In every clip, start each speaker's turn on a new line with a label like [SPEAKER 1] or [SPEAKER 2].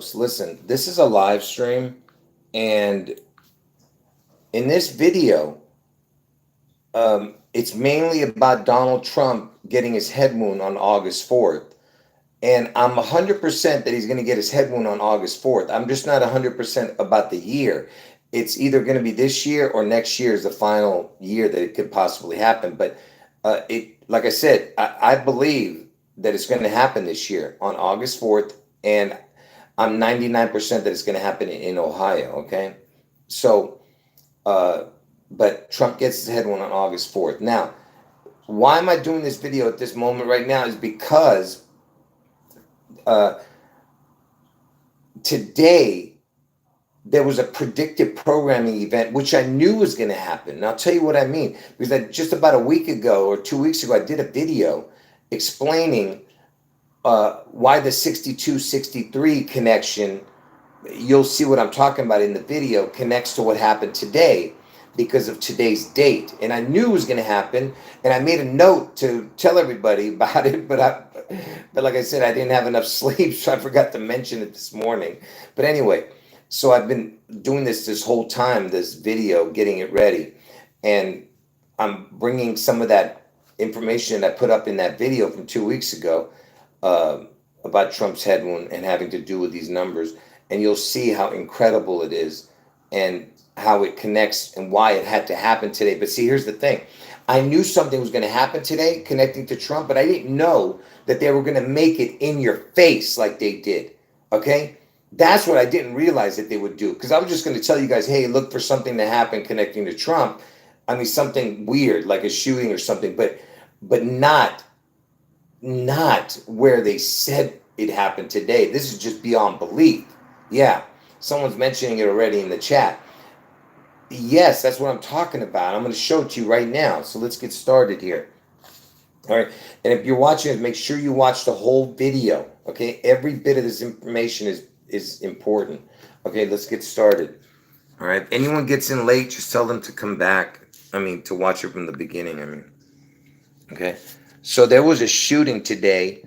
[SPEAKER 1] folks, listen, this is a live stream, and in this video, it's mainly about Donald Trump getting his head wound on August 4th. And I'm 100% that he's going to get his head wound on August 4th. I'm just not 100% about the year. It's either going to be this year or next year is the final year that it could possibly happen. But like I said, I believe that it's going to happen this year on August 4th. And I'm 99% that it's going to happen in Ohio. Okay. So, but Trump gets his head wound on August 4th. Now, why am I doing this video at this moment right now is because uh, today there was a predictive programming event, which I knew was going to happen. And I'll tell you what I mean, because just about a week ago or 2 weeks ago, I did a video explaining why the 6263 connection, you'll see what I'm talking about in the video, connects to what happened today because of today's date. And I knew it was going to happen, and I made a note to tell everybody about it, but like I said, I didn't have enough sleep, so I forgot to mention it this morning. But anyway, so I've been doing this whole time, this video, getting it ready, and I'm bringing some of that information I put up in that video from 2 weeks ago about Trump's head wound and having to do with these numbers, and you'll see how incredible it is and how it connects and why it had to happen today. But see, here's the thing. I knew something was going to happen today connecting to Trump, but I didn't know that they were going to make it in your face like they did. Okay? That's what I didn't realize that they would do. Because I was just going to tell you guys, hey, look for something to happen connecting to Trump. I mean, something weird, like a shooting or something, but not where they said it happened today. This is just beyond belief. Yeah, someone's mentioning it already in the chat. Yes, that's what I'm talking about. I'm going to show it to you right now. So let's get started here. All right. And if you're watching it, make sure you watch the whole video. Okay. Every bit of this information is important. Okay. Let's get started. All right. If anyone gets in late, just tell them to come back. I mean, to watch it from the beginning. I mean, okay. So there was a shooting today.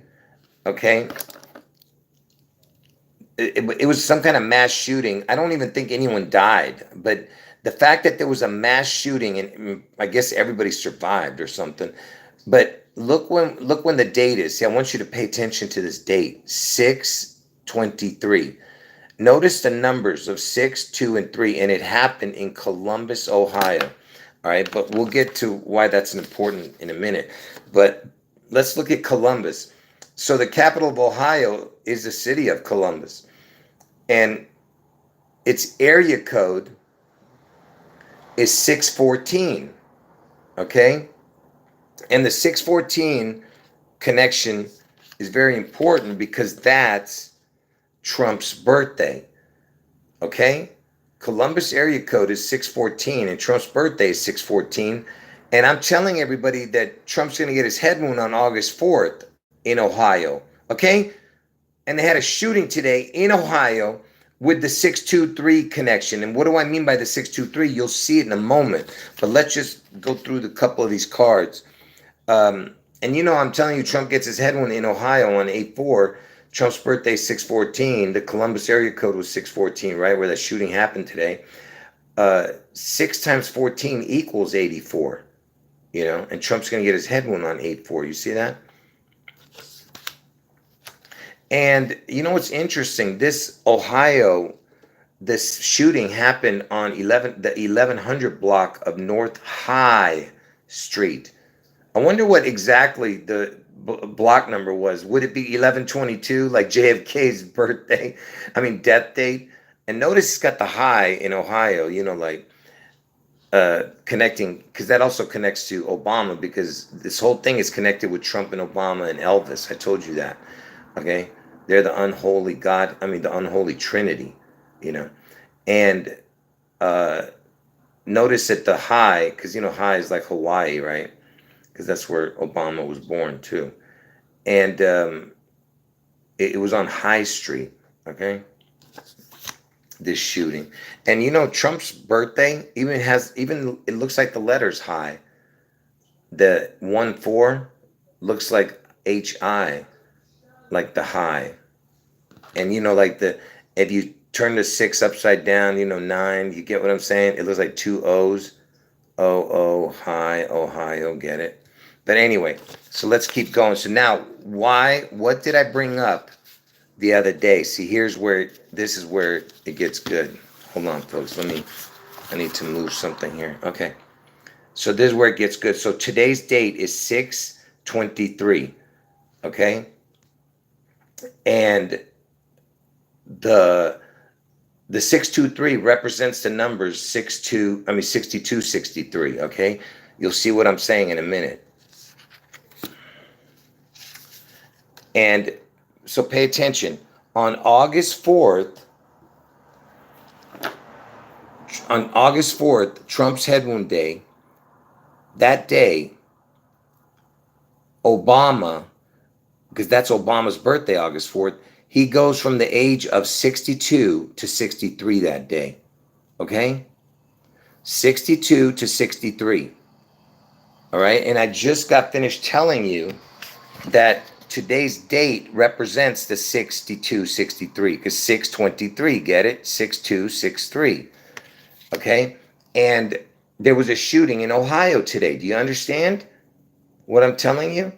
[SPEAKER 1] Okay. It was some kind of mass shooting. I don't even think anyone died, but the fact that there was a mass shooting, and I guess everybody survived or something. But look when the date is. See, I want you to pay attention to this date, 6/23. Notice the numbers of 6, 2, and 3, and it happened in Columbus, Ohio. All right, but we'll get to why that's important in a minute. But let's look at Columbus. So the capital of Ohio is the city of Columbus, and its area code is 614. Okay, and the 614 connection is very important because that's Trump's birthday. Okay, Columbus area code is 614, and Trump's birthday is 614. And I'm telling everybody that Trump's going to get his head wound on August 4th in Ohio. Okay, and they had a shooting today in Ohio with the 623 connection. And what do I mean by the 623? You'll see it in a moment. But let's just go through the couple of these cards. And I'm telling you, Trump gets his head wound in Ohio on 8/4. Trump's birthday is 6/14. The Columbus area code was 6/14, right, where the shooting happened today. 6 times 14 equals 84. And Trump's going to get his head wound on 8/4. You see that? And what's interesting? This shooting happened on the 1100 block of North High Street. I wonder what exactly the block number was. Would it be 1122, like JFK's death date? And notice it's got the high in Ohio, connecting, because that also connects to Obama, because this whole thing is connected with Trump and Obama and Elvis. I told you that. Okay. They're the unholy the unholy trinity, and notice that the high, because high is like Hawaii, right? Because that's where Obama was born too. And it was on High Street, okay? This shooting. And Trump's birthday even it looks like the letters high. The 1/4 looks like HI, like the high. And If you turn the 6 upside down, 9, you get what I'm saying? It looks like two O's. Ohio, get it? But anyway, so let's keep going. So now, what did I bring up the other day? See, this is where it gets good. Hold on, folks. I need to move something here. Okay. So this is where it gets good. So today's date is 6/23. Okay. And the 623 represents the numbers 62, 63. Okay. You'll see what I'm saying in a minute. And so pay attention. On August 4th, Trump's Headwound Day, that day, Obama, because that's Obama's birthday, August 4th, he goes from the age of 62 to 63 that day. Okay? 62 to 63. All right? And I just got finished telling you that today's date represents the 62, 63, because 6/23, get it? 6263. Okay? And there was a shooting in Ohio today. Do you understand what I'm telling you?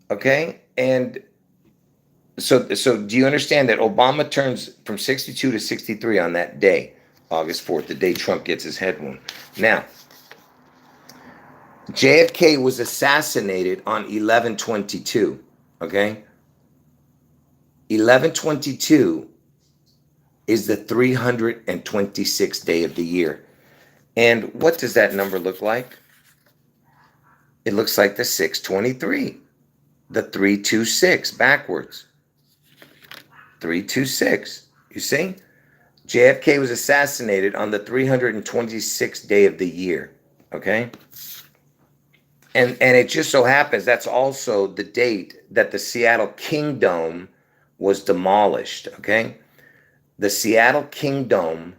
[SPEAKER 1] Okay? And so do you understand that Obama turns from 62 to 63 on that day, August 4th, the day Trump gets his head wound? Now, JFK was assassinated on 11/22, okay? 11/22 is the 326th day of the year. And what does that number look like? It looks like the 623, the 326 backwards. 326. You see? JFK was assassinated on the 326th day of the year. Okay? And it just so happens that's also the date that the Seattle Kingdom was demolished. Okay? The Seattle Kingdom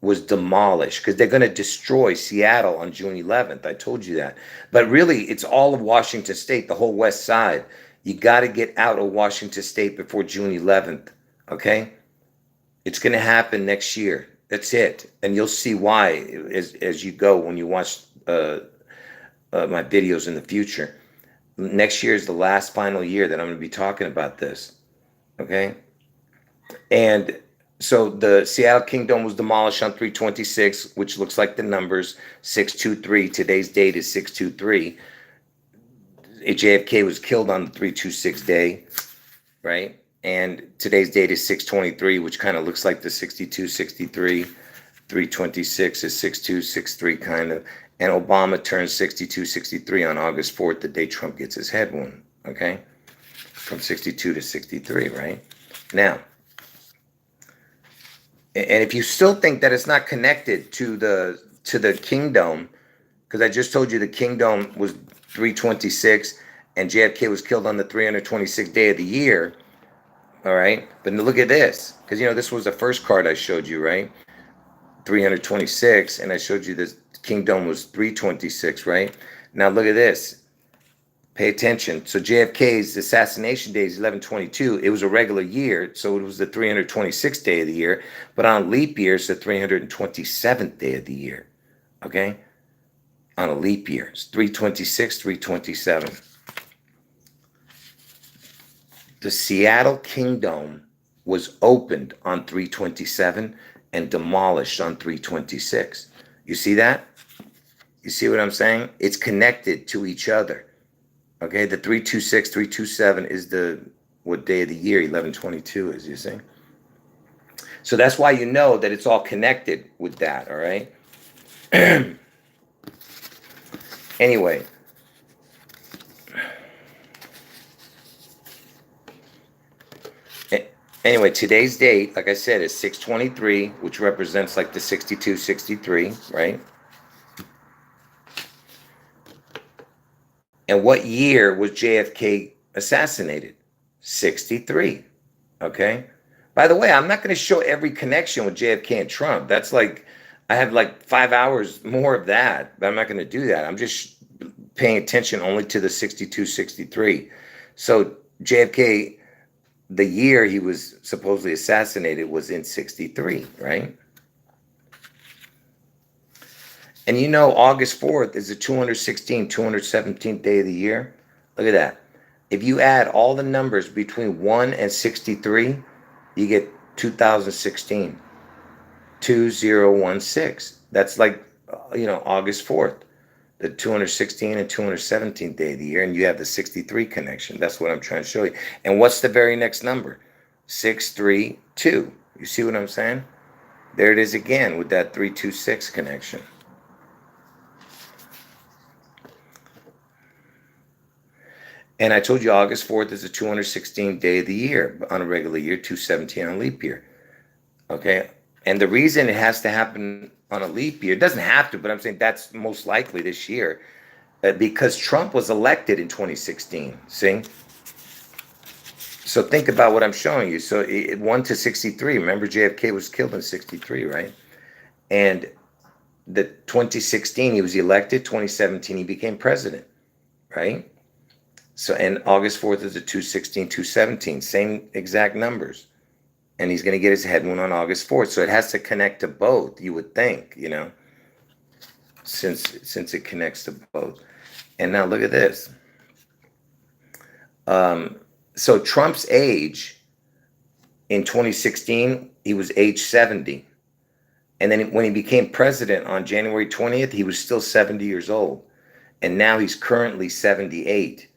[SPEAKER 1] was demolished because they're going to destroy Seattle on June 11th. I told you that. But really, it's all of Washington State, the whole west side. You got to get out of Washington State before June 11th, okay? It's going to happen next year. That's it. And you'll see why as you go when you watch my videos in the future. Next year is the last final year that I'm going to be talking about this, okay? And so the Seattle Kingdom was demolished on 326, which looks like the numbers 623. Today's date is 623. JFK was killed on the 326 day, right? And today's date is 623, which kind of looks like the 62, 63. 326 is 6263 kind of. And Obama turns 62, 63 on August 4th, the day Trump gets his head wound, okay? From 62 to 63, right? Now, and if you still think that it's not connected to the kingdom, because I just told you the kingdom was 326 and JFK was killed on the 326th day of the year, all right? But look at this, because this was the first card I showed you, right? 326, and I showed you this kingdom was 326, right? Now look at this. Pay attention. So JFK's assassination day is 11/22. It was a regular year, so it was the 326th day of the year. But on leap year, it's the 327th day of the year. Okay? On a leap year. It's 326, 327. The Seattle Kingdom was opened on 327 and demolished on 326. You see that? You see what I'm saying? It's connected to each other. Okay, the 326, 327 is what day of the year 11/22 is, you see? So that's why you know that it's all connected with that, all right? Anyway. Anyway, today's date, like I said, is 6/23, which represents like the 62, 63, right? And what year was JFK assassinated? 63. Okay. By the way, I'm not going to show every connection with JFK and Trump. That's like, I have like 5 hours more of that, but I'm not going to do that. I'm just paying attention only to the 62, 63. So JFK the year he was supposedly assassinated was in 63, right? And you know, August 4th is the 217th day of the year. Look at that. If you add all the numbers between 1 and 63, you get 2016, 2016. That's like, August 4th, the 216 and 217th day of the year, and you have the 63 connection. That's what I'm trying to show you. And what's the very next number? 632. You see what I'm saying? There it is again with that 326 connection. And I told you August 4th is the 216th day of the year on a regular year, 217 on leap year. Okay? And the reason it has to happen on a leap year, it doesn't have to, but I'm saying that's most likely this year, because Trump was elected in 2016. See? So think about what I'm showing you. So it 1 to 63. Remember, JFK was killed in 63, right? And the 2016, he was elected. 2017, he became president, right? So, and August 4th is the 216, 217, same exact numbers. And he's going to get his head wound on August 4th. So it has to connect to both, you would think, since it connects to both. And now look at this. So Trump's age in 2016, he was age 70. And then when he became president on January 20th, he was still 70 years old. And now he's currently 78.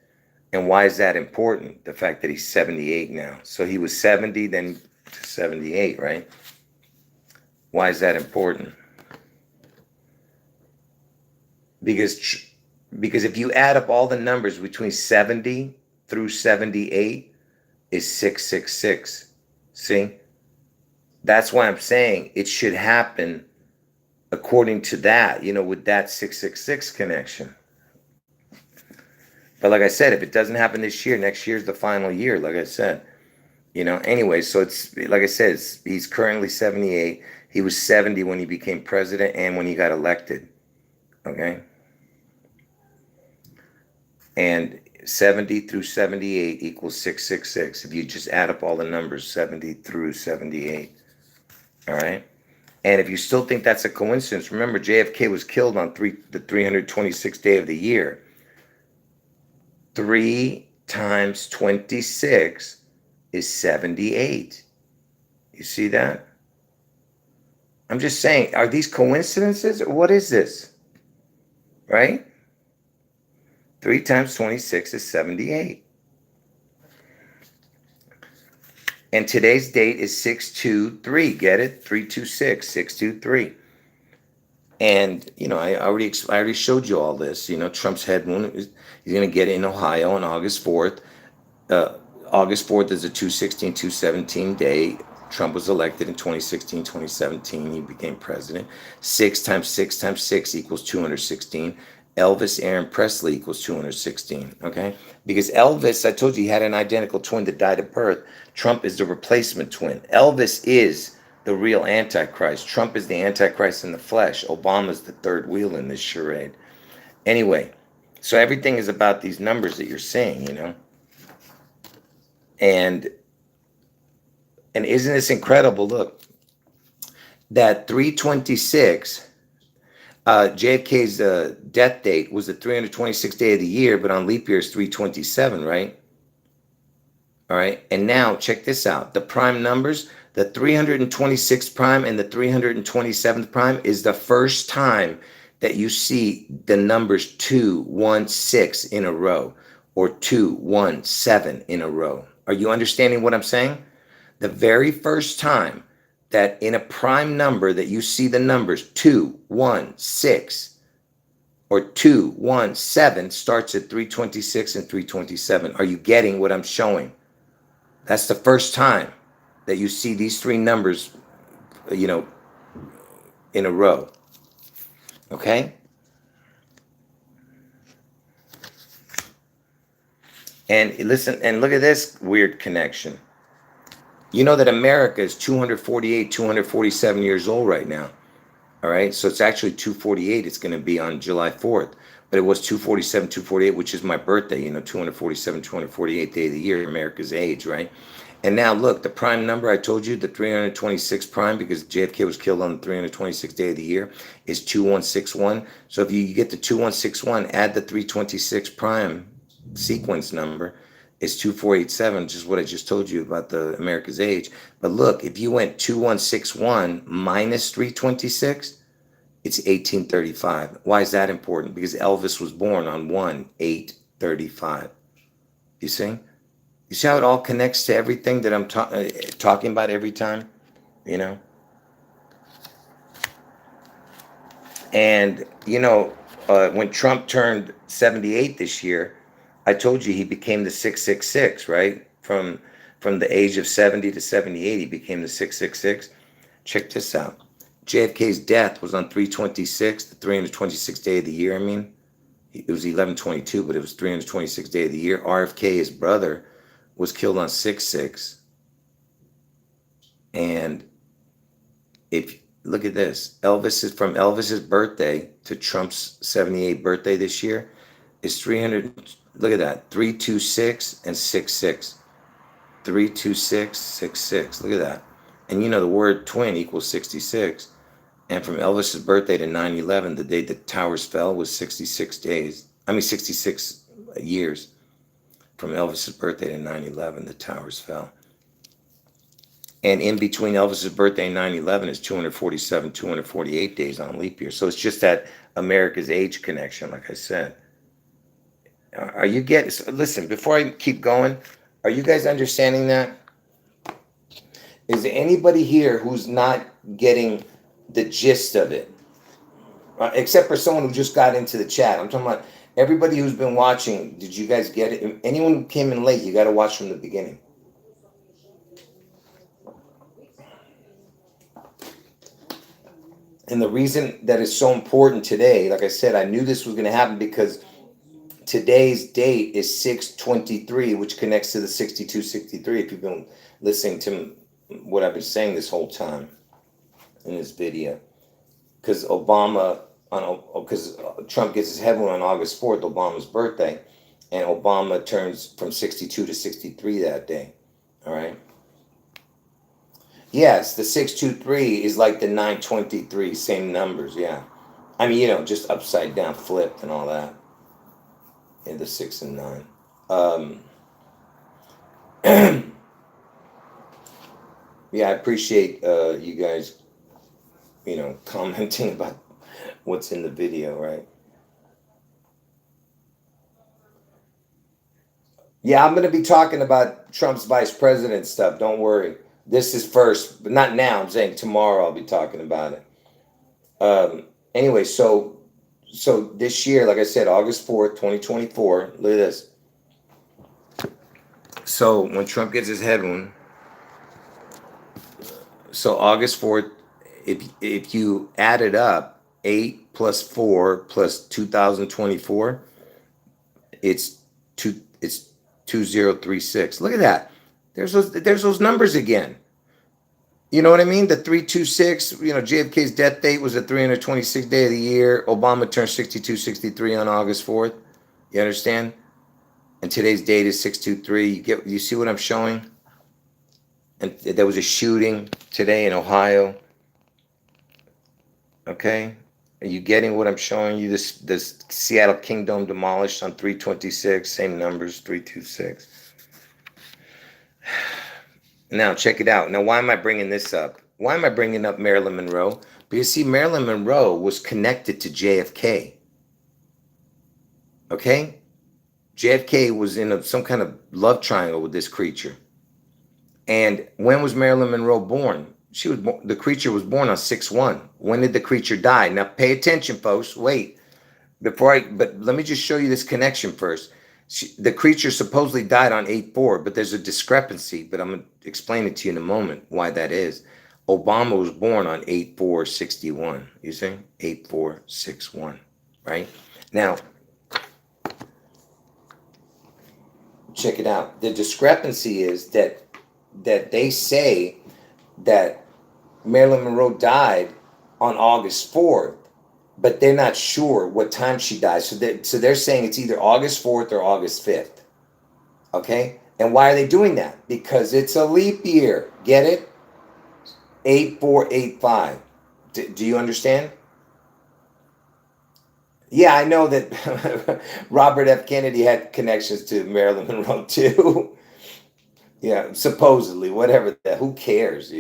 [SPEAKER 1] And why is that important? The fact that he's 78 now. So he was 70, then to 78, right? Why is that important? Because if you add up all the numbers between 70 through 78 is 666. See? That's why I'm saying it should happen according to that, with that 666 connection. But like I said, if it doesn't happen this year, next year's the final year, like I said. Anyway, so it's, like I said, he's currently 78. He was 70 when he became president and when he got elected. Okay? And 70 through 78 equals 666. If you just add up all the numbers, 70 through 78. All right? And if you still think that's a coincidence, remember JFK was killed on the 326th day of the year. 3 times 26 is 78. You see that? I'm just saying, are these coincidences or what is this? Right? 3 times 26 is 78. And today's date is 623. Get it? 326, 623. And, I already showed you all this. Trump's head wound, he's going to get in Ohio on August 4th. August 4th is a 216, 217 day. Trump was elected in 2016, 2017. He became president. 6 times 6 times 6 equals 216. Elvis Aaron Presley equals 216. Okay? Because Elvis, I told you, he had an identical twin that died at birth. Trump is the replacement twin. Elvis is the real Antichrist. Trump is the Antichrist in the flesh. Obama's the third wheel in this charade. Anyway, so everything is about these numbers that you're seeing, And isn't this incredible? Look, that 326, JFK's death date was the 326th day of the year, but on leap year is 327, right? All right. And now check this out. The prime numbers, the 326th prime and the 327th prime is the first time that you see the numbers 216 in a row or 217 in a row. Are you understanding what I'm saying? The very first time that in a prime number that you see the numbers 216 or 217 starts at 326 and 327. Are you getting what I'm showing? That's the first time that you see these three numbers, in a row. Okay? And listen, and look at this weird connection. You know that America is 248, 247 years old right now. All right? So it's actually 248. It's going to be on July 4th. But it was 247, 248, which is my birthday, 247, 248 day of the year, America's age, right? And now look, the prime number I told you, the 326 prime, because JFK was killed on the 326th day of the year, is 2161. So if you get the 2161, add the 326 prime sequence number, is 2487, which is what I just told you about the America's age. But look, if you went 2161 minus 326, it's 1835. Why is that important? Because Elvis was born on 1/8/35. You see? You see how it all connects to everything that I'm talking about every time, you know? And, when Trump turned 78 this year, I told you he became the 666, right? From the age of 70 to 78, he became the 666. Check this out. JFK's death was on 326, the 326th day of the year, I mean. It was 11/22, but it was 326th day of the year. RFK, his brother, was killed on 6/6. And if look at this, from Elvis's birthday to Trump's 78th birthday this year is 300. Look at that, 326 and 66. 326, 66. Look at that. And the word twin equals 66. And from Elvis's birthday to 9/11, the day the towers fell, was 66 days. 66 years. From Elvis's birthday to 9/11, the towers fell. And in between Elvis's birthday and 9/11 is 247, 248 days on leap year. So it's just that America's age connection, like I said. Are you getting, listen, before I keep going, are you guys understanding that? Is there anybody here who's not getting the gist of it? Except for someone who just got into the chat. I'm talking about everybody who's been watching. Did you guys get it? Anyone who came in late, you got to watch from the beginning. And the reason that it's so important today, like I said, I knew this was going to happen because today's date is 6/23, which connects to the 6263. If you've been listening to what I've been saying this whole time in this video, because Trump gets his head wound on August 4th, Obama's birthday, and Obama turns from 62 to 63 that day. All right. Yes, the 623 is like the 923, same numbers. Yeah. Just upside down, flipped, and all that. In the 6 and 9. Yeah, I appreciate you guys, commenting about what's in the video, right? Yeah, I'm going to be talking about Trump's vice president stuff. Don't worry. This is first, but not now. I'm saying tomorrow I'll be talking about it. Anyway, so this year, like I said, August 4th, 2024, look at this. So when Trump gets his head wound, so August 4th, if you add it up, 8 plus 4 plus 2024, it's 2036. Look at that. There's those numbers again. You know what I mean? The 326, JFK's death date was the 326th day of the year. Obama turned 62, 63 on August 4th. You understand? And today's date is 6/23. You see what I'm showing? And there was a shooting today in Ohio. Okay? Are you getting what I'm showing you? This Seattle Kingdom demolished on 326, same numbers, 326. Now, check it out. Now, why am I bringing this up? Why am I bringing up Marilyn Monroe? Because, see, Marilyn Monroe was connected to JFK. Okay? JFK was in some kind of love triangle with this creature. And when was Marilyn Monroe born? The creature was born on 6/1. When did the creature die? Now, pay attention, folks. Wait. But let me just show you this connection first. The creature supposedly died on 8/4, but there's a discrepancy, but I'm going to explain it to you in a moment why that is. Obama was born on 8/4/61. You see? 8/4/61, right? Now, check it out. The discrepancy is that they say that Marilyn Monroe died on August 4th, but they're not sure what time she died. So they're saying it's either August 4th or August 5th. Okay? And why are they doing that? Because it's a leap year. Get it? 8485. Do you understand? Yeah, I know that Robert F. Kennedy had connections to Marilyn Monroe too. Yeah, supposedly, whatever that. Who cares?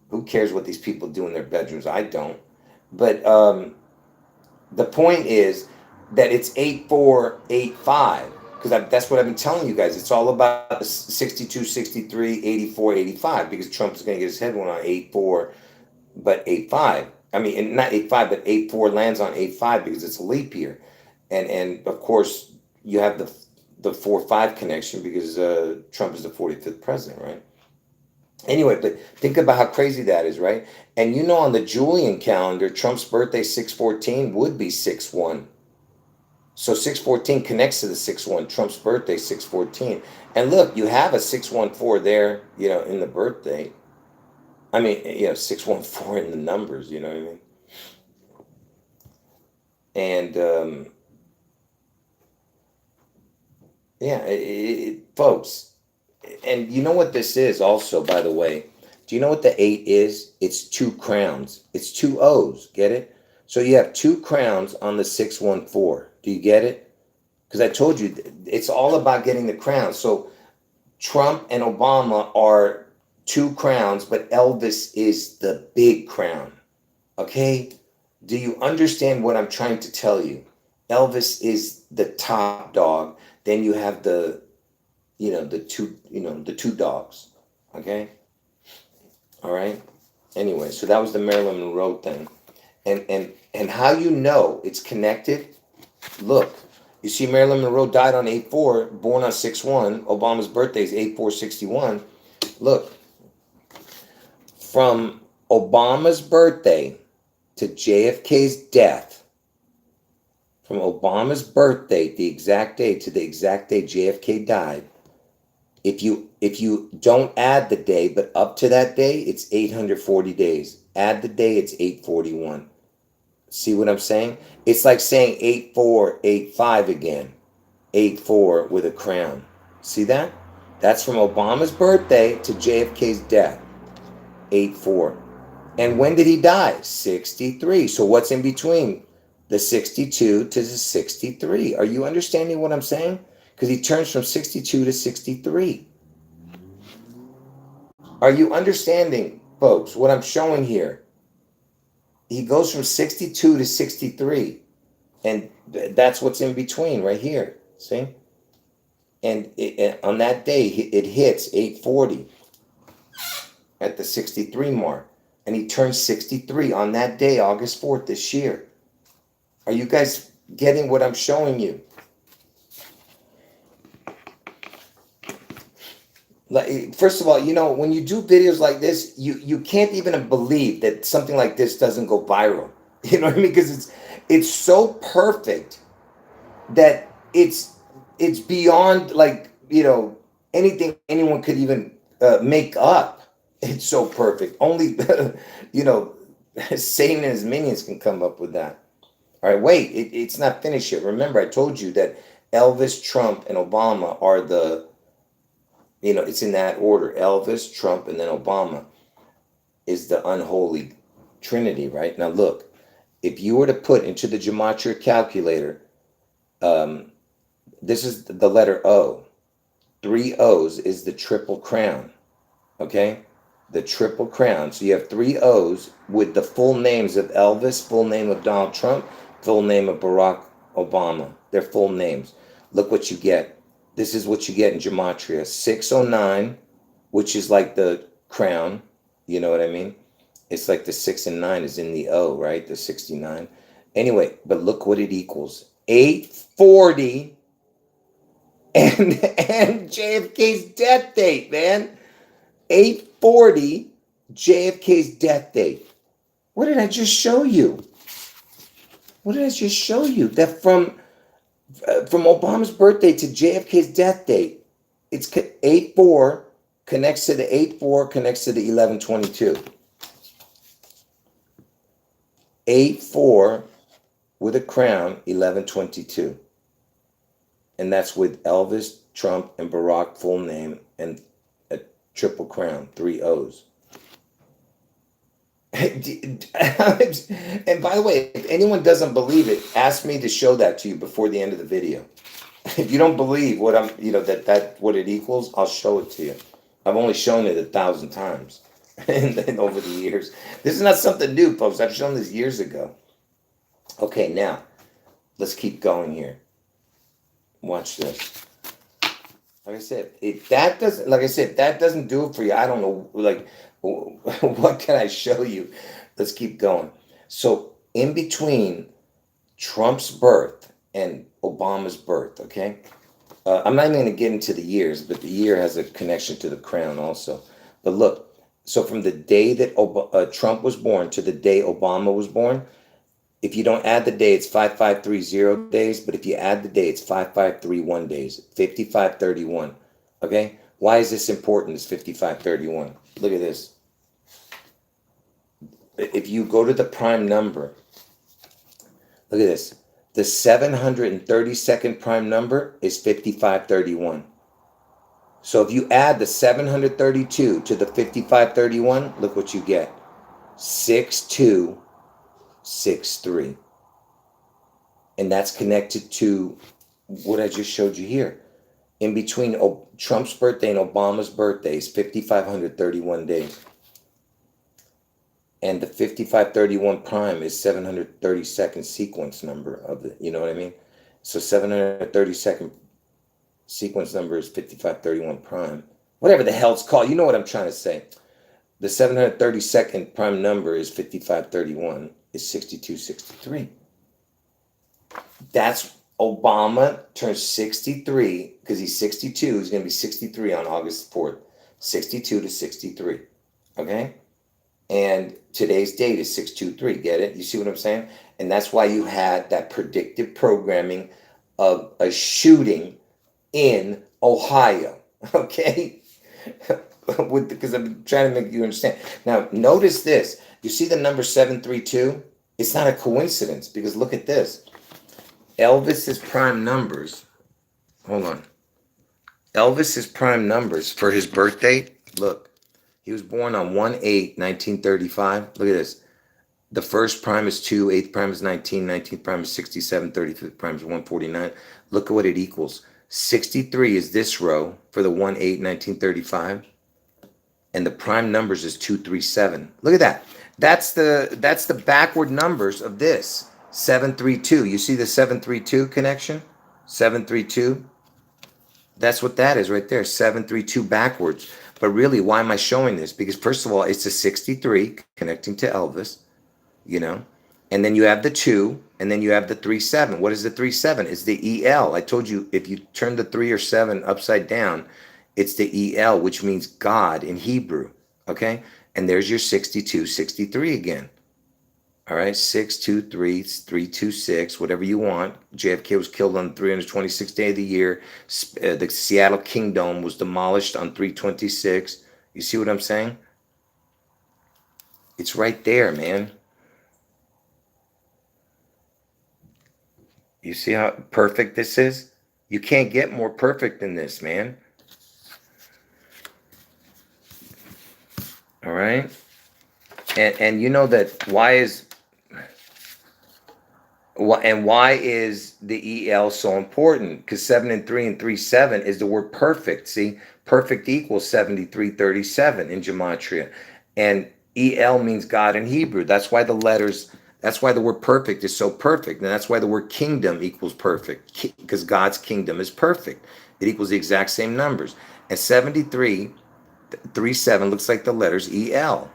[SPEAKER 1] Who cares what these people do in their bedrooms? I don't. But the point is that it's 8485 because that's what I've been telling you guys. It's all about the 62, 63, 84, 85 because Trump is going to get his head one on 84, but 85. I mean, and not 85, but 84 lands on 85 because it's a leap year. And of course, you have the 4-5 connection because Trump is the 45th president, right? Anyway, but think about how crazy that is, right? And on the Julian calendar, Trump's birthday 614 would be 6-1. So 614 connects to the 6-1. Trump's birthday 614. And look, you have a 614 there, in the birthday. I mean, 614 in the numbers, you know what I mean? And yeah, folks, and you know what this is also, by the way? Do you know what the 8 is? It's 2 crowns. It's 2 O's. Get it? So you have 2 crowns on the 614. Do you get it? Because I told you it's all about getting the crown. So Trump and Obama are 2 crowns, but Elvis is the big crown. Okay? Do you understand what I'm trying to tell you? Elvis is the top dog. Then you have the two dogs. Okay? All right? Anyway, so that was the Marilyn Monroe thing. And how it's connected? Look, you see Marilyn Monroe died on 8-4, born on 6-1. Obama's birthday is 8-4-61. Look, from Obama's birthday to JFK's death, from Obama's birthday, the exact day, to the exact day JFK died, if you don't add the day, but up to that day, it's 840 days. Add the day, it's 841. See what I'm saying? It's like saying 8485 again. 84 with a crown. See that? That's from Obama's birthday to JFK's death. 84. And when did he die? 63. So what's in between the 62 to the 63? Are you understanding what I'm saying? Because he turns from 62 to 63. Are you understanding, folks, what I'm showing here? He goes from 62 to 63. And that's what's in between right here. See? And on that day, it hits 840 at the 63 mark. And he turns 63 on that day, August 4th this year. Are you guys getting what I'm showing you? Like, first of all, when you do videos like this, you can't even believe that something like this doesn't go viral. You know what I mean? Because it's so perfect that it's beyond anything anyone could even make up. It's so perfect. Only Satan and his minions can come up with that. All right, wait, it's not finished yet. Remember, I told you that Elvis, Trump, and Obama are it's in that order. Elvis, Trump, and then Obama is the unholy trinity, right? Now look, if you were to put into the gematria calculator, this is the letter O. 3 O's is the triple crown, okay? The triple crown. So you have 3 O's with the full names of Elvis, full name of Donald Trump, full name of Barack Obama. Their full names. Look what you get. This is what you get in gematria. 609, which is like the crown. You know what I mean? It's like the 6 and 9 is in the O, right? The 69. Anyway, but look what it equals. 840 and JFK's death date, man. 840 JFK's death date. What did I just show you? What did I just show you? That from Obama's birthday to JFK's death date, it's 8-4 connects to the 8-4 connects to the 1122. 8-4 with a crown, 1122. And that's with Elvis, Trump, and Barack full name and a triple crown, 3 O's. And by the way, if anyone doesn't believe it, ask me to show that to you before the end of the video. If you don't believe what I'm, that what it equals, I'll show it to you. I've only shown it 1,000 times and over the years. This is not something new, folks. I've shown this years ago. Okay, now let's keep going here. Watch this. Like I said, if that doesn't do it for you, I don't know. Like, what can I show you? Let's keep going. So, in between Trump's birth and Obama's birth, okay? I'm not even going to get into the years, but the year has a connection to the crown also. But look, so from the day that Trump was born to the day Obama was born, if you don't add the day, it's 5530 days. But if you add the day, it's 5531 days. 5531. Okay? Why is this important, this 5531? Look at this. If you go to the prime number, look at this. The 732nd prime number is 5531. So if you add the 732 to the 5531, look what you get. 6263. And that's connected to what I just showed you here. In between Trump's birthday and Obama's birthday is 5,531 days. And the 5531 prime is 732nd sequence number of the, you know what I mean? So 732nd sequence number is 5531 prime. Whatever the hell it's called. You know what I'm trying to say. The 732nd prime number is 5531, is 6263. That's Obama turns 63, because he's 62. He's going to be 63 on August 4th. 62 to 63. Okay? And today's date is 623. Get it? You see what I'm saying? And that's why you had that predictive programming of a shooting in Ohio. Okay? Because I'm trying to make you understand. Now, notice this. You see the number 732? It's not a coincidence, because look at this. Elvis's prime numbers. Hold on. Elvis's prime numbers for his birthday. Look. He was born on 1/8/1935. Look at this. The first prime is 2, 8th prime is 19, 19th prime is 67, 35th prime is 149. Look at what it equals. 63 is this row for the 1/8/1935. And the prime numbers is 237. Look at that. That's the backward numbers of this. 732. You see the 732 connection? 732. That's what that is right there. 732 backwards. But really, why am I showing this? Because first of all, it's a 63 connecting to Elvis, and then you have the 2, and then you have the 37. What is the 37? It's the EL. I told you if you turn the 3 or 7 upside down, it's the EL, which means God in Hebrew. Okay? And there's your 62, 63 again. All right, 623, 326, whatever you want. JFK was killed on the 326th day of the year. The Seattle Kingdom was demolished on 326. You see what I'm saying? It's right there, man. You see how perfect this is? You can't get more perfect than this, man. All right? And you know that why is the EL so important? Because 7 and 3 and 3, 7 is the word perfect. See, perfect equals 7337 in gematria. And EL means God in Hebrew. That's why the word perfect is so perfect. And that's why the word kingdom equals perfect. Because God's kingdom is perfect. It equals the exact same numbers. And 7337 looks like the letters EL.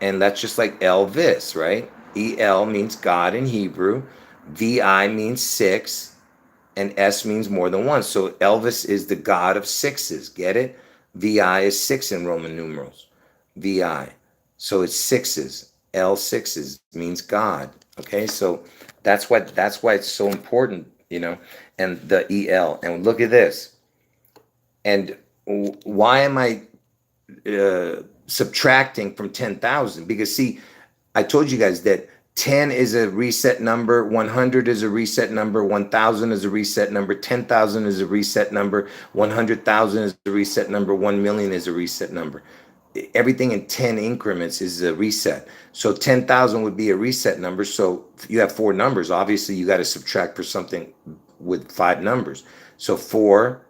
[SPEAKER 1] And that's just like Elvis, right? EL means God in Hebrew. VI means 6, and S means more than one. So Elvis is the God of sixes. Get it? VI is 6 in Roman numerals. VI. So it's sixes. L6s means God. Okay, so that's why it's so important, and the EL. And look at this. And why am I subtracting from 10,000? Because see, I told you guys that 10 is a reset number, 100 is a reset number, 1,000 is a reset number, 10,000 is a reset number, 100,000 is a reset number, 1 million is a reset number. Everything in 10 increments is a reset. So 10,000 would be a reset number. So you have 4 numbers. Obviously, you got to subtract for something with 5 numbers. So 4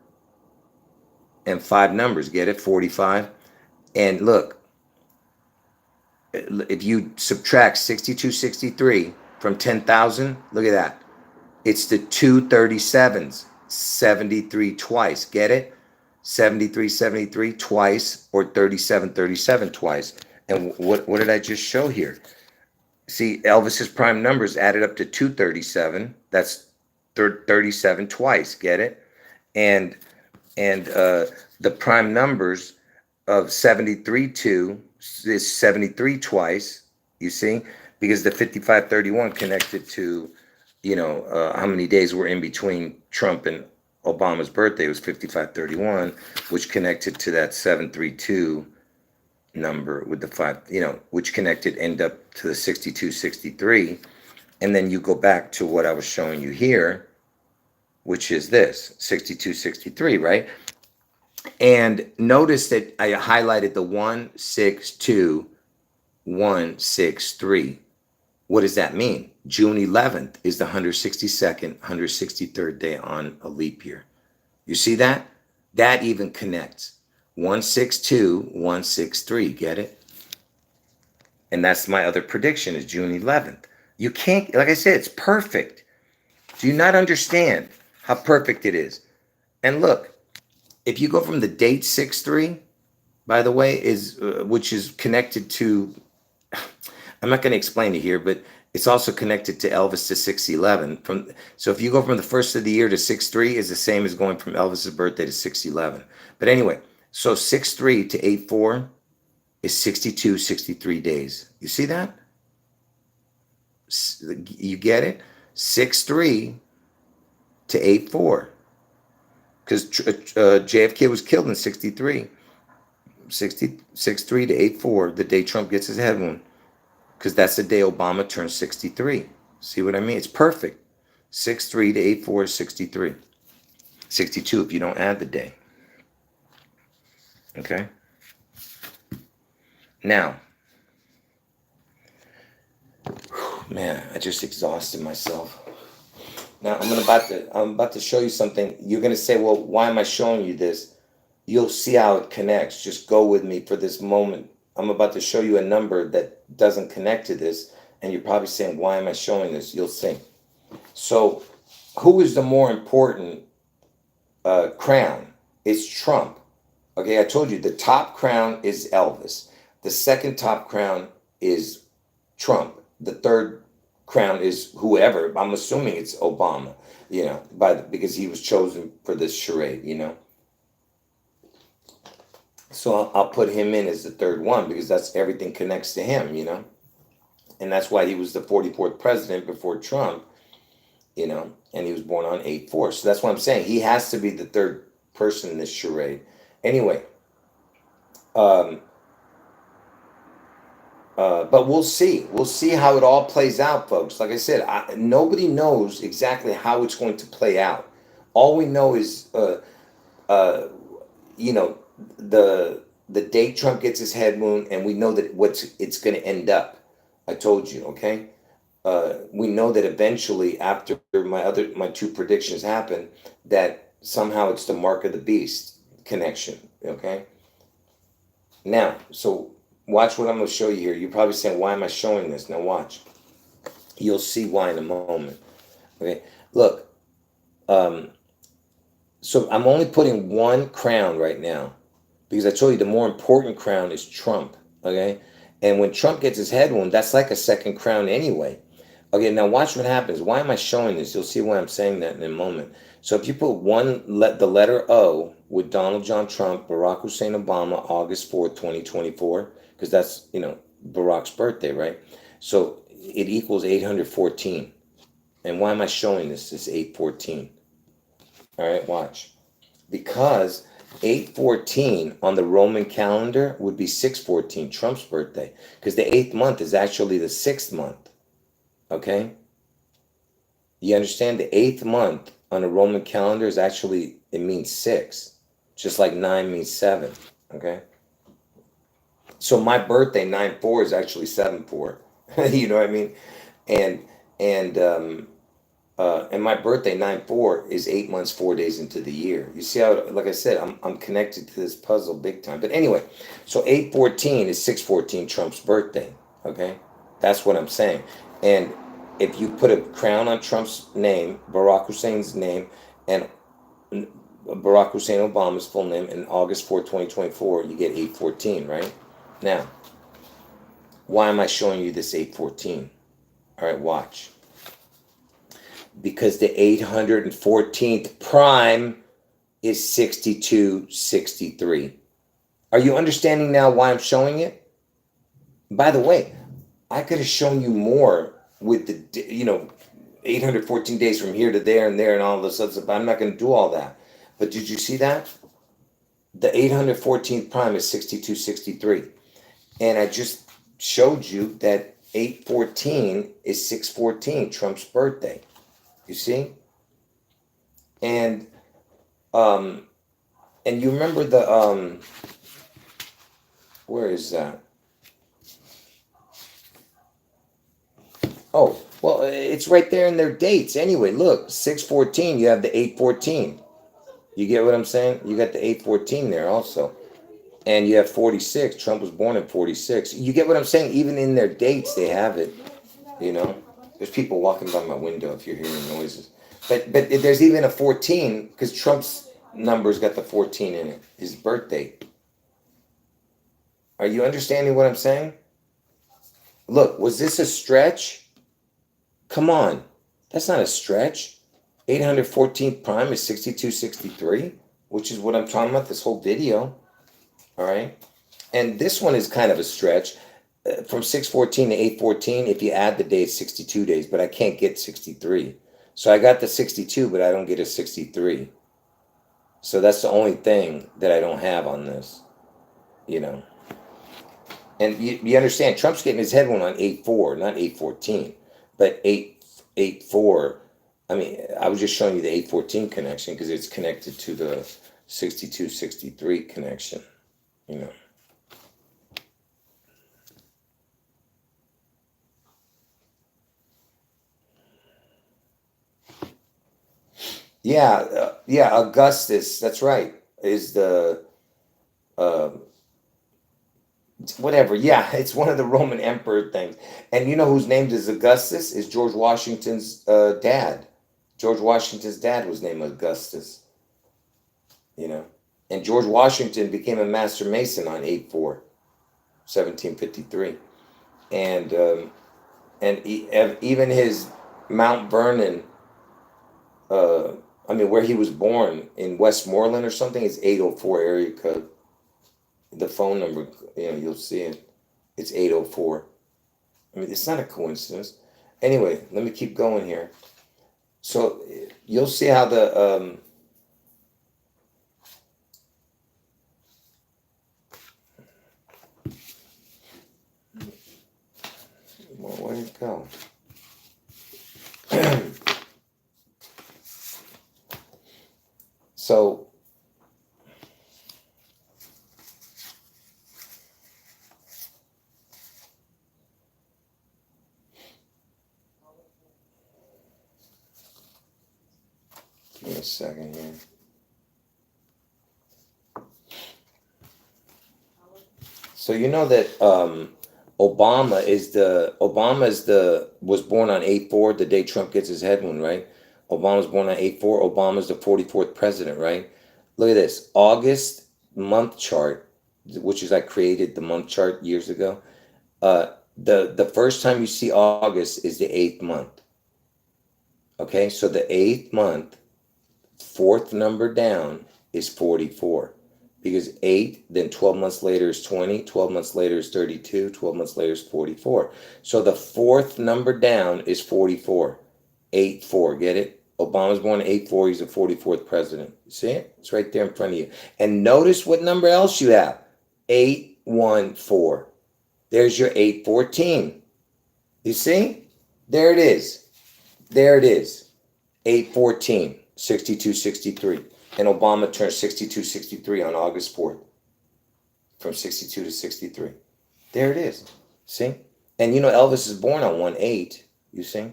[SPEAKER 1] and 5 numbers, get it? 45. And look, if you subtract 6263 from 10,000, look at that. It's the 237s, 73 twice. Get it? 73, 73 twice, or 37, 37 twice. And what did I just show here? See, Elvis's prime numbers added up to 237. That's 37 twice. Get it? And the prime numbers of 73 2 is 73 twice. You see, because the 5531 connected to, how many days were in between Trump and Obama's birthday. It was 5531, which connected to that 732 number with the 5, which connected end up to the 6263. And then you go back to what I was showing you here, which is this 6263, right? And notice that I highlighted the 162 163. What does that mean? June 11th is the 162nd, 163rd day on a leap year. You see that? That even connects. 162, 163. Get it? And that's my other prediction is June 11th. You can't, like I said, it's perfect. Do you not understand how perfect it is? And look, if you go from the date 6-3, by the way, which is connected to, I'm not going to explain it here, but it's also connected to Elvis to 611. So if you go from the first of the year to 6-3 is the same as going from Elvis's birthday to 611. But anyway, so 6-3 to 8-4 is 62, 63 days. You see that? You get it? 6-3 to 8-4. Because JFK was killed in 63. 6-3 to 8-4, the day Trump gets his head wound. Because that's the day Obama turned 63. See what I mean? It's perfect. 6-3 to 8-4 is 63. 62 if you don't add the day. Okay? Now, man, I just exhausted myself. Now I'm about to show you something. You're gonna say, well, why am I showing you this? You'll see how it connects. Just go with me for this moment. I'm about to show you a number that doesn't connect to this, and you're probably saying, why am I showing this? You'll see. So, who is the more important crown? It's Trump. Okay, I told you the top crown is Elvis. The second top crown is Trump. The third crown is whoever. I'm assuming it's Obama, because he was chosen for this charade, So I'll put him in as the third one because that's everything connects to him, And that's why he was the 44th president before Trump, and he was born on 8-4. So that's what I'm saying. He has to be the third person in this charade. Anyway, but we'll see. We'll see how it all plays out, folks. Like I said, nobody knows exactly how it's going to play out. All we know is, the date Trump gets his head wound, and we know that it's going to end up. I told you, okay. We know that eventually, after my two predictions happen, that somehow it's the mark of the beast connection. Okay. Now, so watch what I'm going to show you here. You're probably saying, why am I showing this? Now watch. You'll see why in a moment. Okay. Look. So I'm only putting one crown right now because I told you the more important crown is Trump. Okay. And when Trump gets his head wound, that's like a second crown anyway. Okay, now watch what happens. Why am I showing this? You'll see why I'm saying that in a moment. So if you put the letter O with Donald John Trump, Barack Hussein Obama, August 4th, 2024, because that's, Barack's birthday, right? So it equals 814. And why am I showing this? It's 814. All right, watch. Because 814 on the Roman calendar would be 614, Trump's birthday, because the 8th month is actually the 6th month. Okay? You understand the 8th month on a Roman calendar is actually, it means 6, just like 9 means 7. Okay? So my birthday, 9/4, is actually 7/4. You know what I mean? And and and my birthday, 9/4, is 8 months, 4 days into the year. You see how, like I said, I'm connected to this puzzle big time. But anyway, so 8/14 is 6/14, Trump's birthday. Okay, that's what I'm saying. And if you put a crown on Trump's name, Barack Hussein's name, and Barack Hussein Obama's full name, and August 4th, 2024, you get 8/14, right? Now, why am I showing you this 8/14? All right, watch. Because the 814th prime is 6263. Are you understanding now why I'm showing it? By the way, I could have shown you more with the, 814 days from here to there and all this other stuff, but I'm not going to do all that. But did you see that? The 814th prime is 6263. And I just showed you that 8/14 is 6/14, Trump's birthday. You see? And you remember the where is that? Oh, well, it's right there in their dates. Anyway, look, 6/14, you have the 8/14. You get what I'm saying? You got the 8/14 there also. And you have 46. Trump was born in 46. You get what I'm saying? Even in their dates, they have it. You know? There's people walking by my window if you're hearing noises. But there's even a 14, because Trump's number's got the 14 in it, his birth date. Are you understanding what I'm saying? Look, was this a stretch? Come on. That's not a stretch. 814th prime is 6263, which is what I'm talking about this whole video. All right? And this one is kind of a stretch. From 6/14 to 8/14, if you add the days, 62 days, but I can't get 63. So I got the 62, but I don't get a 63. So that's the only thing that I don't have on this, you know. And you understand, Trump's getting his head one on 8/4, not 8/14, but 8/4. I mean, I was just showing you the 8/14 connection because it's connected to the 62-63 connection, you know. Yeah, Augustus. That's right. Is the uh, whatever? Yeah, it's one of the Roman emperor things. And you know whose name is Augustus? Is George Washington's dad. George Washington's dad was named Augustus. You know, and George Washington became a master mason on 8/4, 1753, and even his Mount Vernon. I mean, where he was born in Westmoreland or something is 804 area code. The phone number, you'll see it. It's 804. I mean, it's not a coincidence. Anyway, let me keep going here. So you'll see how the well, where did it go? So give me a second here. So you know that Obama was born on 8/4, the day Trump gets his head wound, right? Obama's born on 8/4. Obama's the 44th president, right? Look at this August month chart, which is I created the month chart years ago. The first time you see August is the 8th month. Okay, so the 8th month, fourth number down is 44. Because 8, then 12 months later is 20, 12 months later is 32, 12 months later is 44. So the fourth number down is 44. 8/4, get it? Obama's born 8/4, he's the 44th president. See it? It's right there in front of you. And notice what number else you have. 814. There's your 814. You see? There it is. There it is. 8/14, 62-63. And Obama turned 62-63 on August 4th. From 62 to 63. There it is. See? And you know Elvis is born on 1/8. You see?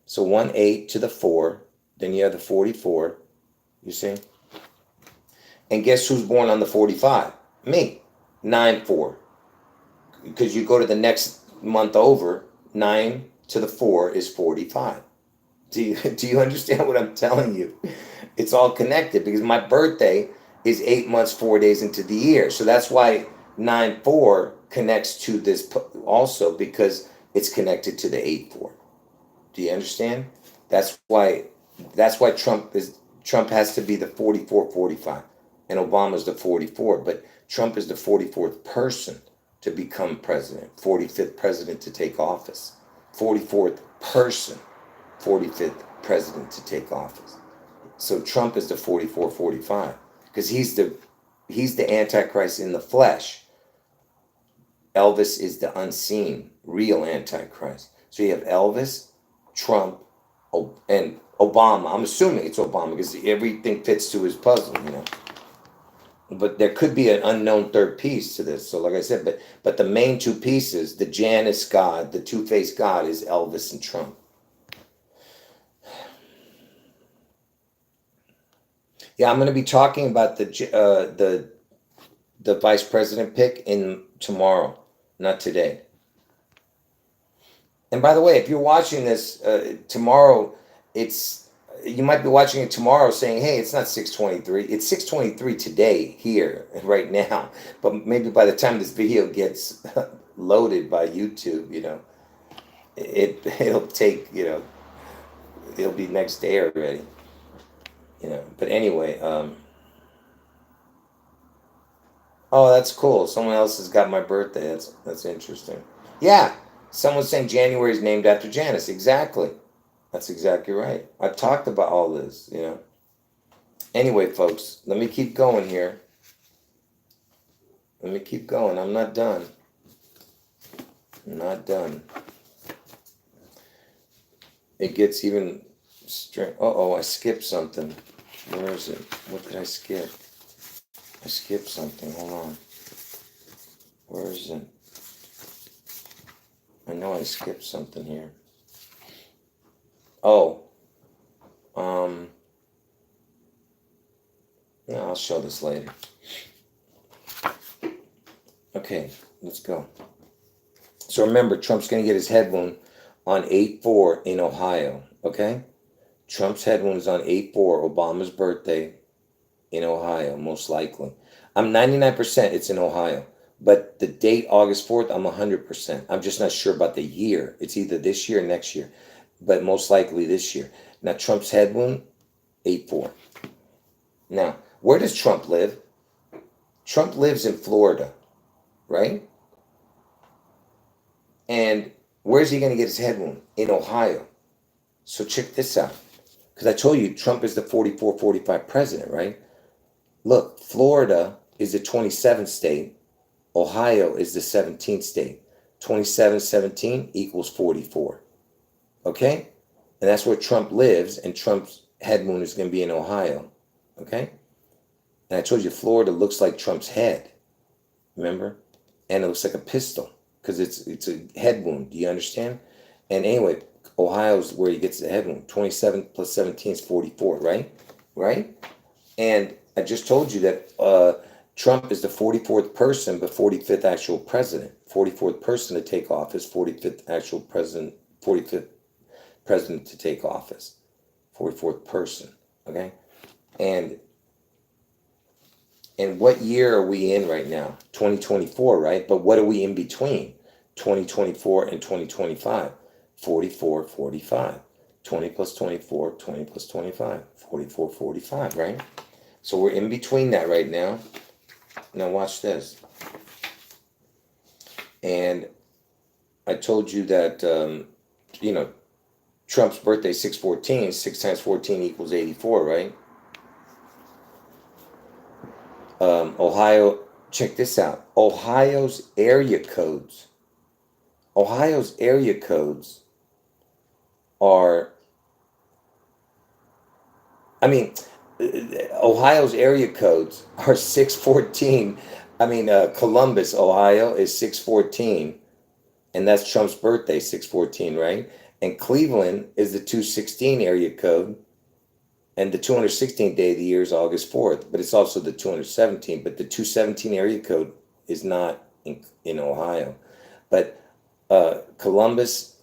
[SPEAKER 1] So 1/8 to the 4. Then you have the 44. You see? And guess who's born on the 45? Me. 9/4. Because you go to the next month over, 9 to the 4 is 45. Do you understand what I'm telling you? It's all connected because my birthday is 8 months, 4 days into the year. So that's why 9/4 connects to this also, because it's connected to the 8/4. Do you understand? That's why Trump has to be the 44-45 and Obama's the 44, but Trump is the 44th person to become president, 45th president to take office, 44th person, 45th president to take office. So Trump is the 44-45 because he's the Antichrist in the flesh. Elvis is the unseen, real Antichrist. So you have Elvis, Trump, and Obama. I'm assuming it's Obama because everything fits to his puzzle, you know. But there could be an unknown third piece to this. So like I said, but the main two pieces, the Janus God, the two-faced God, is Elvis and Trump. Yeah, I'm going to be talking about the vice president pick in tomorrow, not today. And by the way, if you're watching this tomorrow, you might be watching it tomorrow saying, hey, it's not 6:23. It's 6:23 today, here, right now. But maybe by the time this video gets loaded by YouTube, you know, it'll take, you know, it'll be next day already. You know, but anyway, oh, that's cool. Someone else has got my birthday. That's interesting. Yeah, someone's saying January is named after Janus. Exactly. That's exactly right. I've talked about all this, you know. Anyway, folks, let me keep going here. Let me keep going. I'm not done. I'm not done. It gets even strange. Uh-oh, I skipped something. Where is it? What did I skip? I skipped something. Hold on. Where is it? I know I skipped something here. Oh. No, I'll show this later. Okay, let's go. So remember, Trump's going to get his head wound on 8/4 in Ohio. Okay? Trump's head wound is on 8/4, Obama's birthday, in Ohio, most likely. I'm 99% it's in Ohio. But the date, August 4th, I'm 100%. I'm just not sure about the year. It's either this year or next year. But most likely this year. Now, Trump's head wound, 8/4. Now, where does Trump live? Trump lives in Florida, right? And where's he going to get his head wound? In Ohio. So check this out. Because I told you Trump is the 44-45 president, right? Look, Florida is the 27th state. Ohio is the 17th state. 27-17 equals 44. Okay? And that's where Trump lives, and Trump's head wound is going to be in Ohio. Okay? And I told you Florida looks like Trump's head. Remember? And it looks like a pistol because it's a head wound. Do you understand? And anyway, Ohio's where he gets the head wound. 27 plus 17 is 44, right? Right? And I just told you that Trump is the 44th person, but 45th actual president. 44th person to take office, 45th actual president, 45th president to take office. 44th person, okay? And what year are we in right now? 2024, right? But what are we in between 2024 and 2025? 44, 45. 20 plus 24, 20 plus 25. 44, 45, right? So we're in between that right now. Now watch this. And I told you that, you know, Trump's birthday, 6/14. 6 times 14 equals 84, right? Ohio, check this out. Ohio's area codes are, I mean, Ohio's area codes are 614. Columbus, Ohio is 614, and that's Trump's birthday, 614, right? And Cleveland is the 216 area code, and the 216th day of the year is August 4th, but it's also the 217th. But the 217 area code is not in Ohio. But Columbus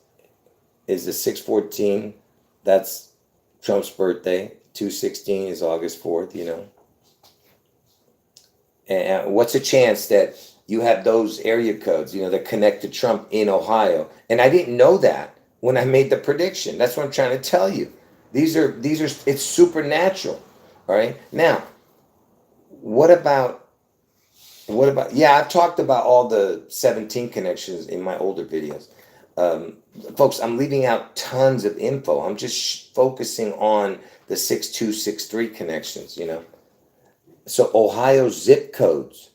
[SPEAKER 1] is the 614. That's Trump's birthday. 216 is August 4th, And what's a chance that you have those area codes, that connect to Trump in Ohio? And I didn't know that when I made the prediction. That's what I'm trying to tell you. These are it's supernatural. All right. Now, what about yeah, I've talked about all the 17 connections in my older videos. Folks, I'm leaving out tons of info. I'm just focusing on the 6263 connections, So Ohio zip codes.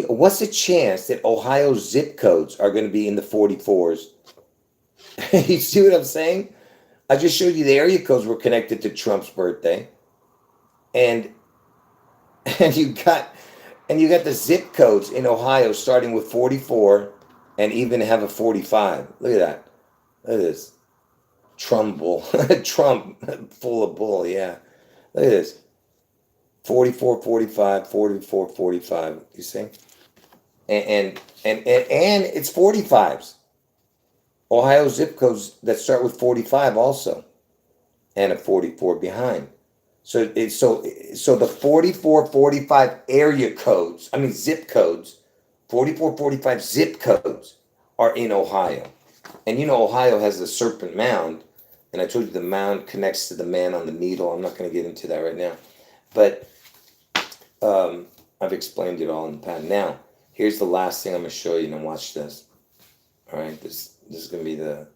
[SPEAKER 1] What's the chance that Ohio zip codes are going to be in the 44s? You see what I'm saying? I just showed you the area codes were connected to Trump's birthday. And you got the zip codes in Ohio starting with 44 and even have a 45. Look at that. Look at this. Trumbull. Trump full of bull, yeah. Look at this. 44, 45, 44, 45. You see? And it's 45s. Ohio zip codes that start with 45 also. And a 44 behind. So the 44, 45 area codes, zip codes, 44, 45 zip codes are in Ohio. And Ohio has the Serpent Mound, and I told you the mound connects to the man on the needle. I'm not going to get into that right now. But I've explained it all in the past. Now, here's the last thing I'm going to show you, and watch this. All right, this is going to be the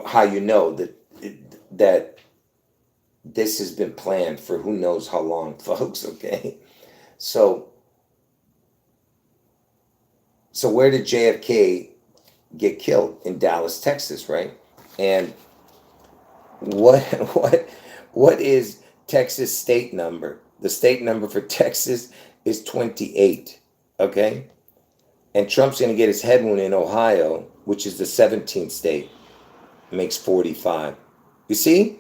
[SPEAKER 1] how you know that this has been planned for who knows how long, folks. Okay, so where did JFK get killed? In Dallas, Texas, right? And what is Texas state number? The state number for Texas is 28. Okay, and Trump's going to get his head wound in Ohio, which is the 17th state. Makes 45. You see?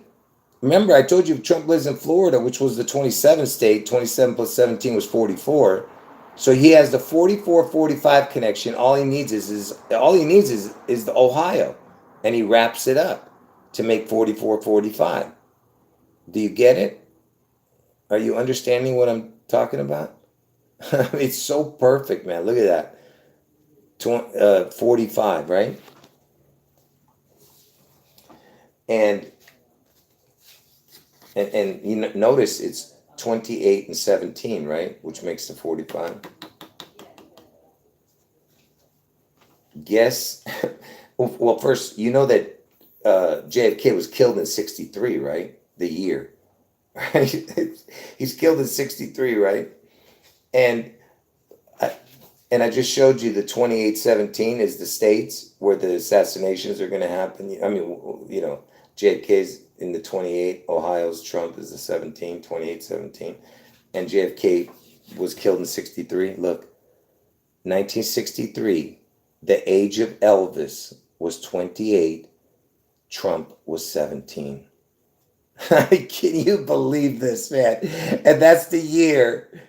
[SPEAKER 1] Remember, I told you Trump lives in Florida, which was the 27th state. 27 plus 17 was 44. So he has the 44-45 connection. All he needs is the Ohio, and he wraps it up to make 44-45. Do you get it? Are you understanding what I'm talking about? It's so perfect, man. Look at that. 45, right? And notice it's 28 and 17, right? Which makes the 45. Guess. Well, first, that JFK was killed in 63, right? The year. Right? He's killed in 63, right? And I just showed you the 2817 is the states where the assassinations are going to happen. JFK's in the 28, Ohio's Trump is the 17, 2817. And JFK was killed in 63. Look, 1963, the age of Elvis was 28, Trump was 17. Can you believe this, man? And that's the year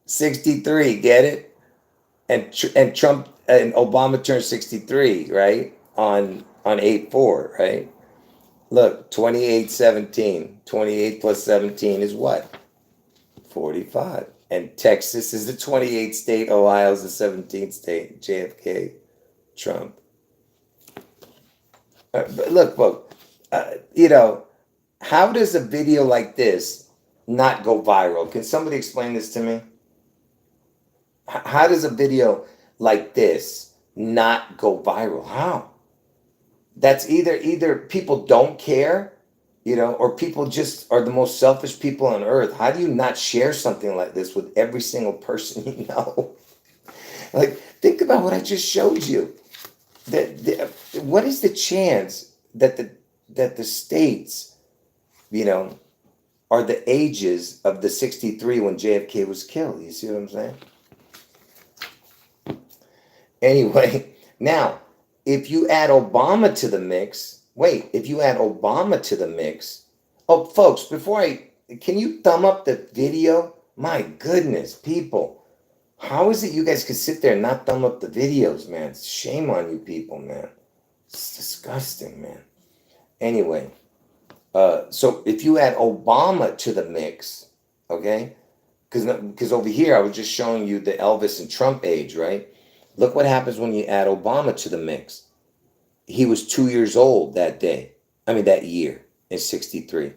[SPEAKER 1] 63, get it? And Trump and Obama turned 63, right? On 8/4, right? Look, 2817. 28 plus 17 is what? 45. And Texas is the 28th state. Ohio is the 17th state. JFK, Trump. But look, folks, how does a video like this not go viral? Can somebody explain this to me? How does a video like this not go viral? How? That's either people don't care, or people just are the most selfish people on earth. How do you not share something like this with every single person you know? Like, think about what I just showed you. What is the chance that the states, you know, are the ages of the 63 when JFK was killed? You see what I'm saying? Anyway, now, if you add Obama to the mix, if you add Obama to the mix, oh, folks, can you thumb up the video? My goodness, people, how is it you guys can sit there and not thumb up the videos, man? Shame on you people, man. It's disgusting, man. Anyway, so if you add Obama to the mix, okay, because over here I was just showing you the Elvis and Trump age, right? Look what happens when you add Obama to the mix. He was 2 years old that day. I mean, that year in 63.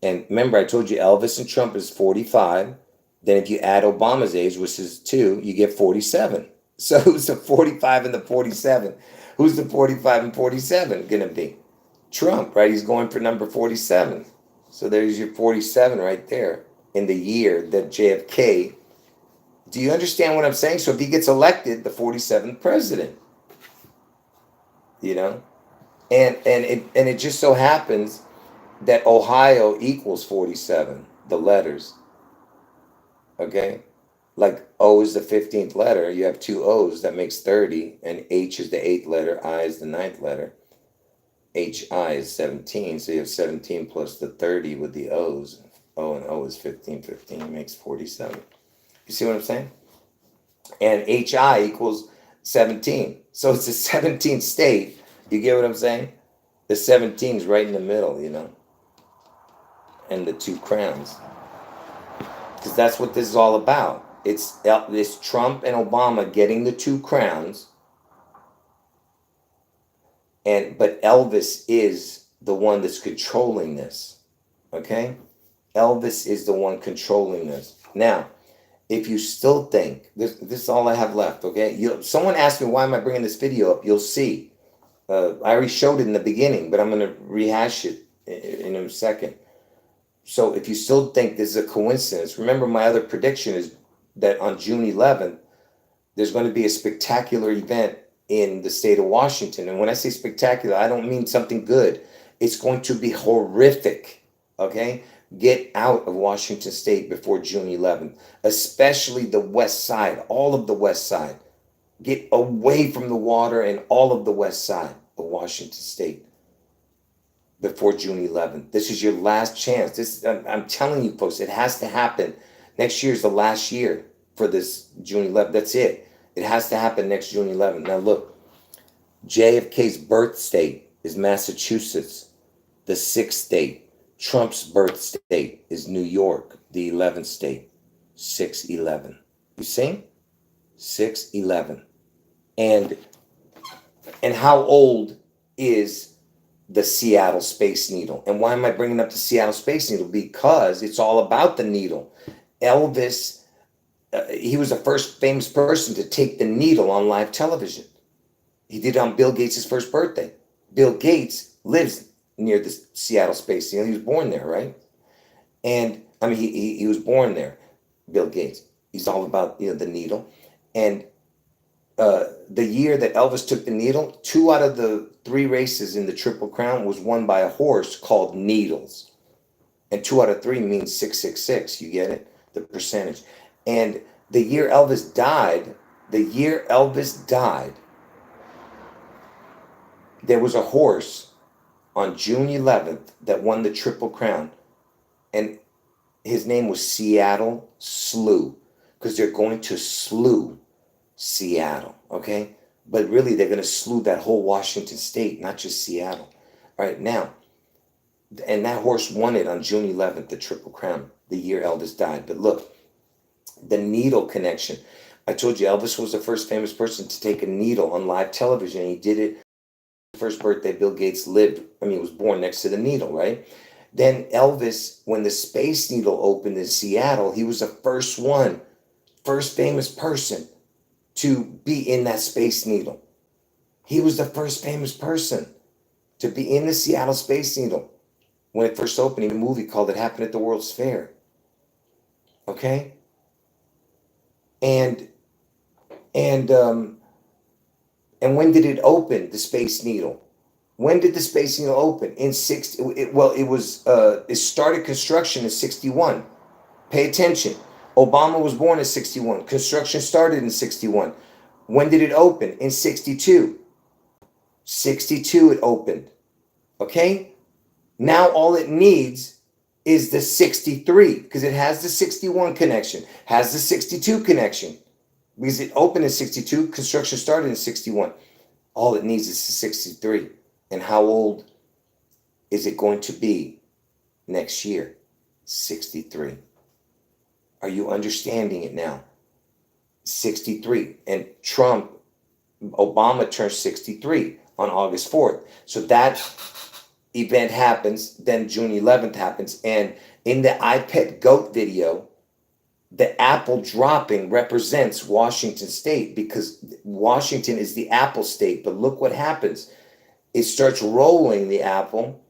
[SPEAKER 1] And remember, I told you Elvis and Trump is 45. Then if you add Obama's age, which is 2, you get 47. So who's the 45 and the 47? Who's the 45 and 47 going to be? Trump, right? He's going for number 47. So there's your 47 right there in the year that JFK. Do you understand what I'm saying? So if he gets elected, the 47th president, you know, and it just so happens that Ohio equals 47, the letters. Okay, like O is the 15th letter. You have 2 O's, that makes 30, and H is the 8th letter, I is the 9th letter. HI is 17, so you have 17 plus the 30 with the O's. O and O is 15, 15 makes 47. You see what I'm saying? And HI equals 17. So it's a 17th state. You get what I'm saying? The 17 is right in the middle, you know? And the 2 crowns. Because that's what this is all about. It's Trump and Obama getting the 2 crowns. But Elvis is the one that's controlling this. Okay? Elvis is the one controlling this. Now, if you still think, this is all I have left, okay? Someone asked me, why am I bringing this video up? You'll see. I already showed it in the beginning, but I'm going to rehash it in a second. So if you still think this is a coincidence, remember my other prediction is that on June 11th, there's going to be a spectacular event in the state of Washington. And when I say spectacular, I don't mean something good. It's going to be horrific, okay? Get out of Washington State before June 11th, especially the west side, all of the west side. Get away from the water and all of the west side of Washington State before June 11th. This is your last chance. I'm telling you, folks, it has to happen. Next year is the last year for this June 11th. That's it. It has to happen next June 11th. Now, look, JFK's birth state is Massachusetts, the 6th state. Trump's birth state is New York, the 11th state, 6/11. You see? 6/11. And how old is the Seattle Space Needle? And why am I bringing up the Seattle Space Needle? Because it's all about the needle. Elvis, he was the first famous person to take the needle on live television. He did it on Bill Gates' first birthday. Bill Gates lives near the Seattle Space Needle. He was born there, right? And I mean, he was born there, Bill Gates. He's all about, the needle. And the year that Elvis took the needle, 2 out of the 3 races in the Triple Crown was won by a horse called Needles. And 2 out of 3 means 666. You get it? The percentage. And the year Elvis died, there was a horse on June 11th that won the Triple Crown. And his name was Seattle Slew, because they're going to slew Seattle, okay? But really, they're going to slew that whole Washington state, not just Seattle. All right, now, and that horse won it on June 11th, the Triple Crown, the year Elvis died. But look, the needle connection. I told you Elvis was the first famous person to take a needle on live television. He did it. First birthday, Bill Gates was born next to the needle, right? Then Elvis, when the Space Needle opened in Seattle, he was the first famous person to be in that Space Needle. He was the first famous person to be in the Seattle Space Needle when it first opened. He made a movie called It Happened at the World's Fair. Okay? And And when did it open, the Space Needle? When did the Space Needle open? In 60, it started construction in 61. Pay attention. Obama was born in 61. Construction started in 61. When did it open? In 62. 62 it opened. Okay? Now all it needs is the 63 because it has the 61 connection, has the 62 connection. Because it opened in 62, construction started in 61. All it needs is the 63. And how old is it going to be next year? 63. Are you understanding it now? 63. And Obama turned 63 on August 4th. So that event happens, then June 11th happens. And in the iPet goat video, the apple dropping represents Washington State because Washington is the apple state. But look what happens. It starts rolling the apple.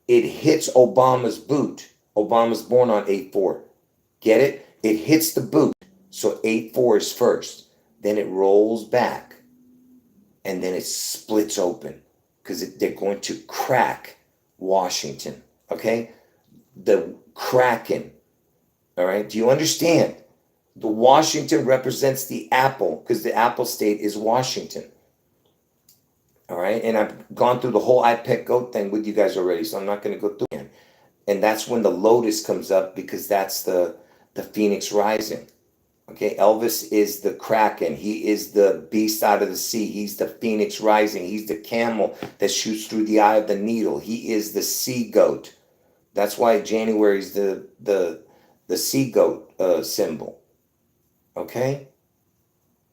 [SPEAKER 1] It hits Obama's boot. Obama's born on 8/4. Get it? It hits the boot. So 8/4 is first. Then it rolls back. And then it splits open because they're going to crack Washington. Okay? The Kraken. All right? Do you understand? The Washington represents the apple because the apple state is Washington. All right? And I've gone through the whole I Pet Goat thing with you guys already, so I'm not going to go through it again. And that's when the lotus comes up because that's the phoenix rising. Okay? Elvis is the Kraken. He is the beast out of the sea. He's the phoenix rising. He's the camel that shoots through the eye of the needle. He is the sea goat. That's why January is the sea goat symbol. Okay?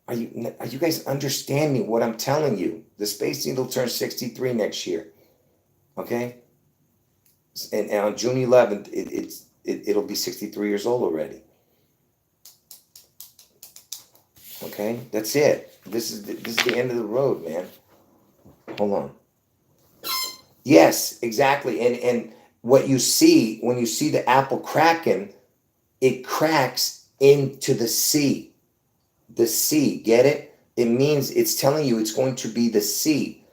[SPEAKER 1] Are you guys understanding what I'm telling you? The Space Needle turns 63 next year. Okay? And on June 11th, it'll be 63 years old already. Okay? That's it. This is the end of the road, man. Hold on. Yes, exactly. And what you see when you see the apple cracking, it cracks into the sea. The sea, get it? It means it's telling you it's going to be the sea.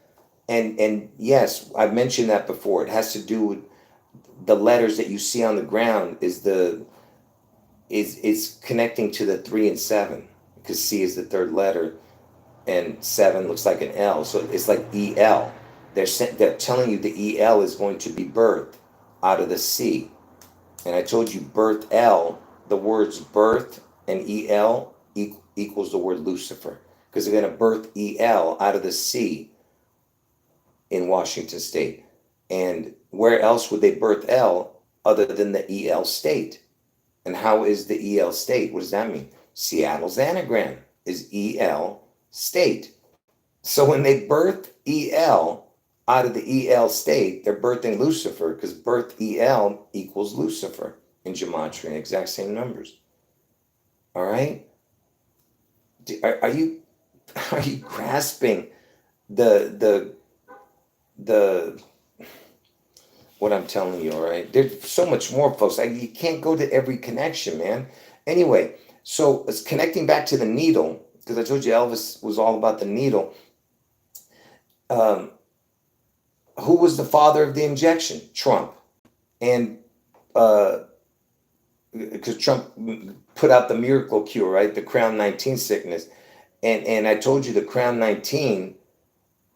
[SPEAKER 1] And yes, I've mentioned that before. It has to do with the letters that you see on the ground is connecting to the 3 and 7 because C is the third letter and 7 looks like an L. So it's like EL. They're telling you the EL is going to be birthed out of the sea. And I told you birth L, the words birth and EL equals the word Lucifer because they're going to birth EL out of the sea in Washington State. And where else would they birth L other than the EL state? And how is the EL state? What does that mean? Seattle's anagram is EL state. So when they birth EL out of the EL state, they're birthing Lucifer because birth EL equals Lucifer in gematria, exact same numbers. All right? Are you grasping the what I'm telling you? All right, there's so much more, folks. You can't go to every connection, man. Anyway, so it's connecting back to the needle because I told you Elvis was all about the needle. Who was the father of the injection? Trump, and because Trump put out the miracle cure, right? The Crown 19 sickness. And I told you the Crown 19,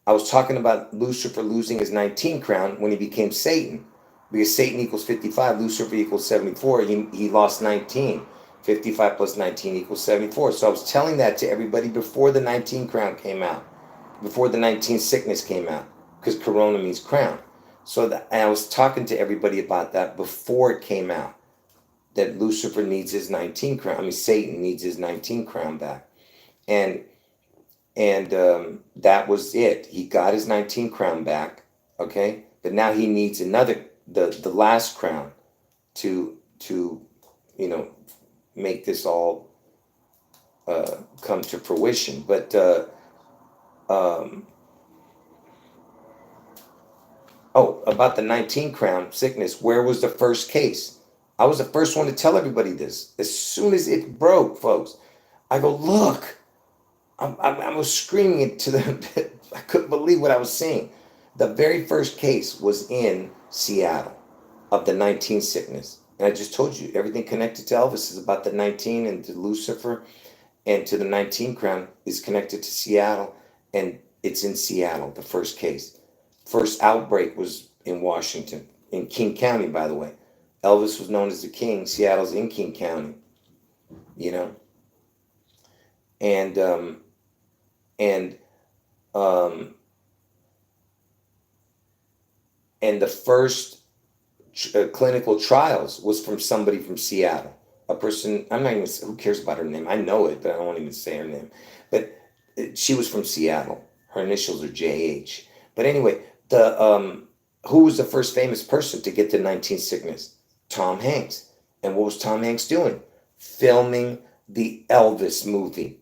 [SPEAKER 1] I was talking about Lucifer losing his 19 crown when he became Satan. Because Satan equals 55, Lucifer equals 74. He lost 19. 55 plus 19 equals 74. So I was telling that to everybody before the 19 crown came out. Before the 19 sickness came out. Because corona means crown. And I was talking to everybody about that before it came out. That Lucifer needs his 19 crown. I mean, Satan needs his 19 crown back. And that was it. He got his 19 crown back, okay? But now he needs another, the last crown to make this all come to fruition. But about the 19 crown sickness, where was the first case? I was the first one to tell everybody this. As soon as it broke, folks, I go, look, was screaming it to the, I couldn't believe what I was seeing. The very first case was in Seattle of the 19 sickness. And I just told you, everything connected to Elvis is about the 19, and to Lucifer and to the 19 crown is connected to Seattle. And it's in Seattle, the first case. First outbreak was in Washington, in King County, by the way. Elvis was known as the King. Seattle's in King County, you know. And the first clinical trials was from somebody from Seattle. A person, I'm not even, who cares about her name? I know it, but I don't want to even say her name. But she was from Seattle. Her initials are JH. But anyway, who was the first famous person to get the 19 sickness? Tom Hanks. And what was Tom Hanks doing? Filming the Elvis movie.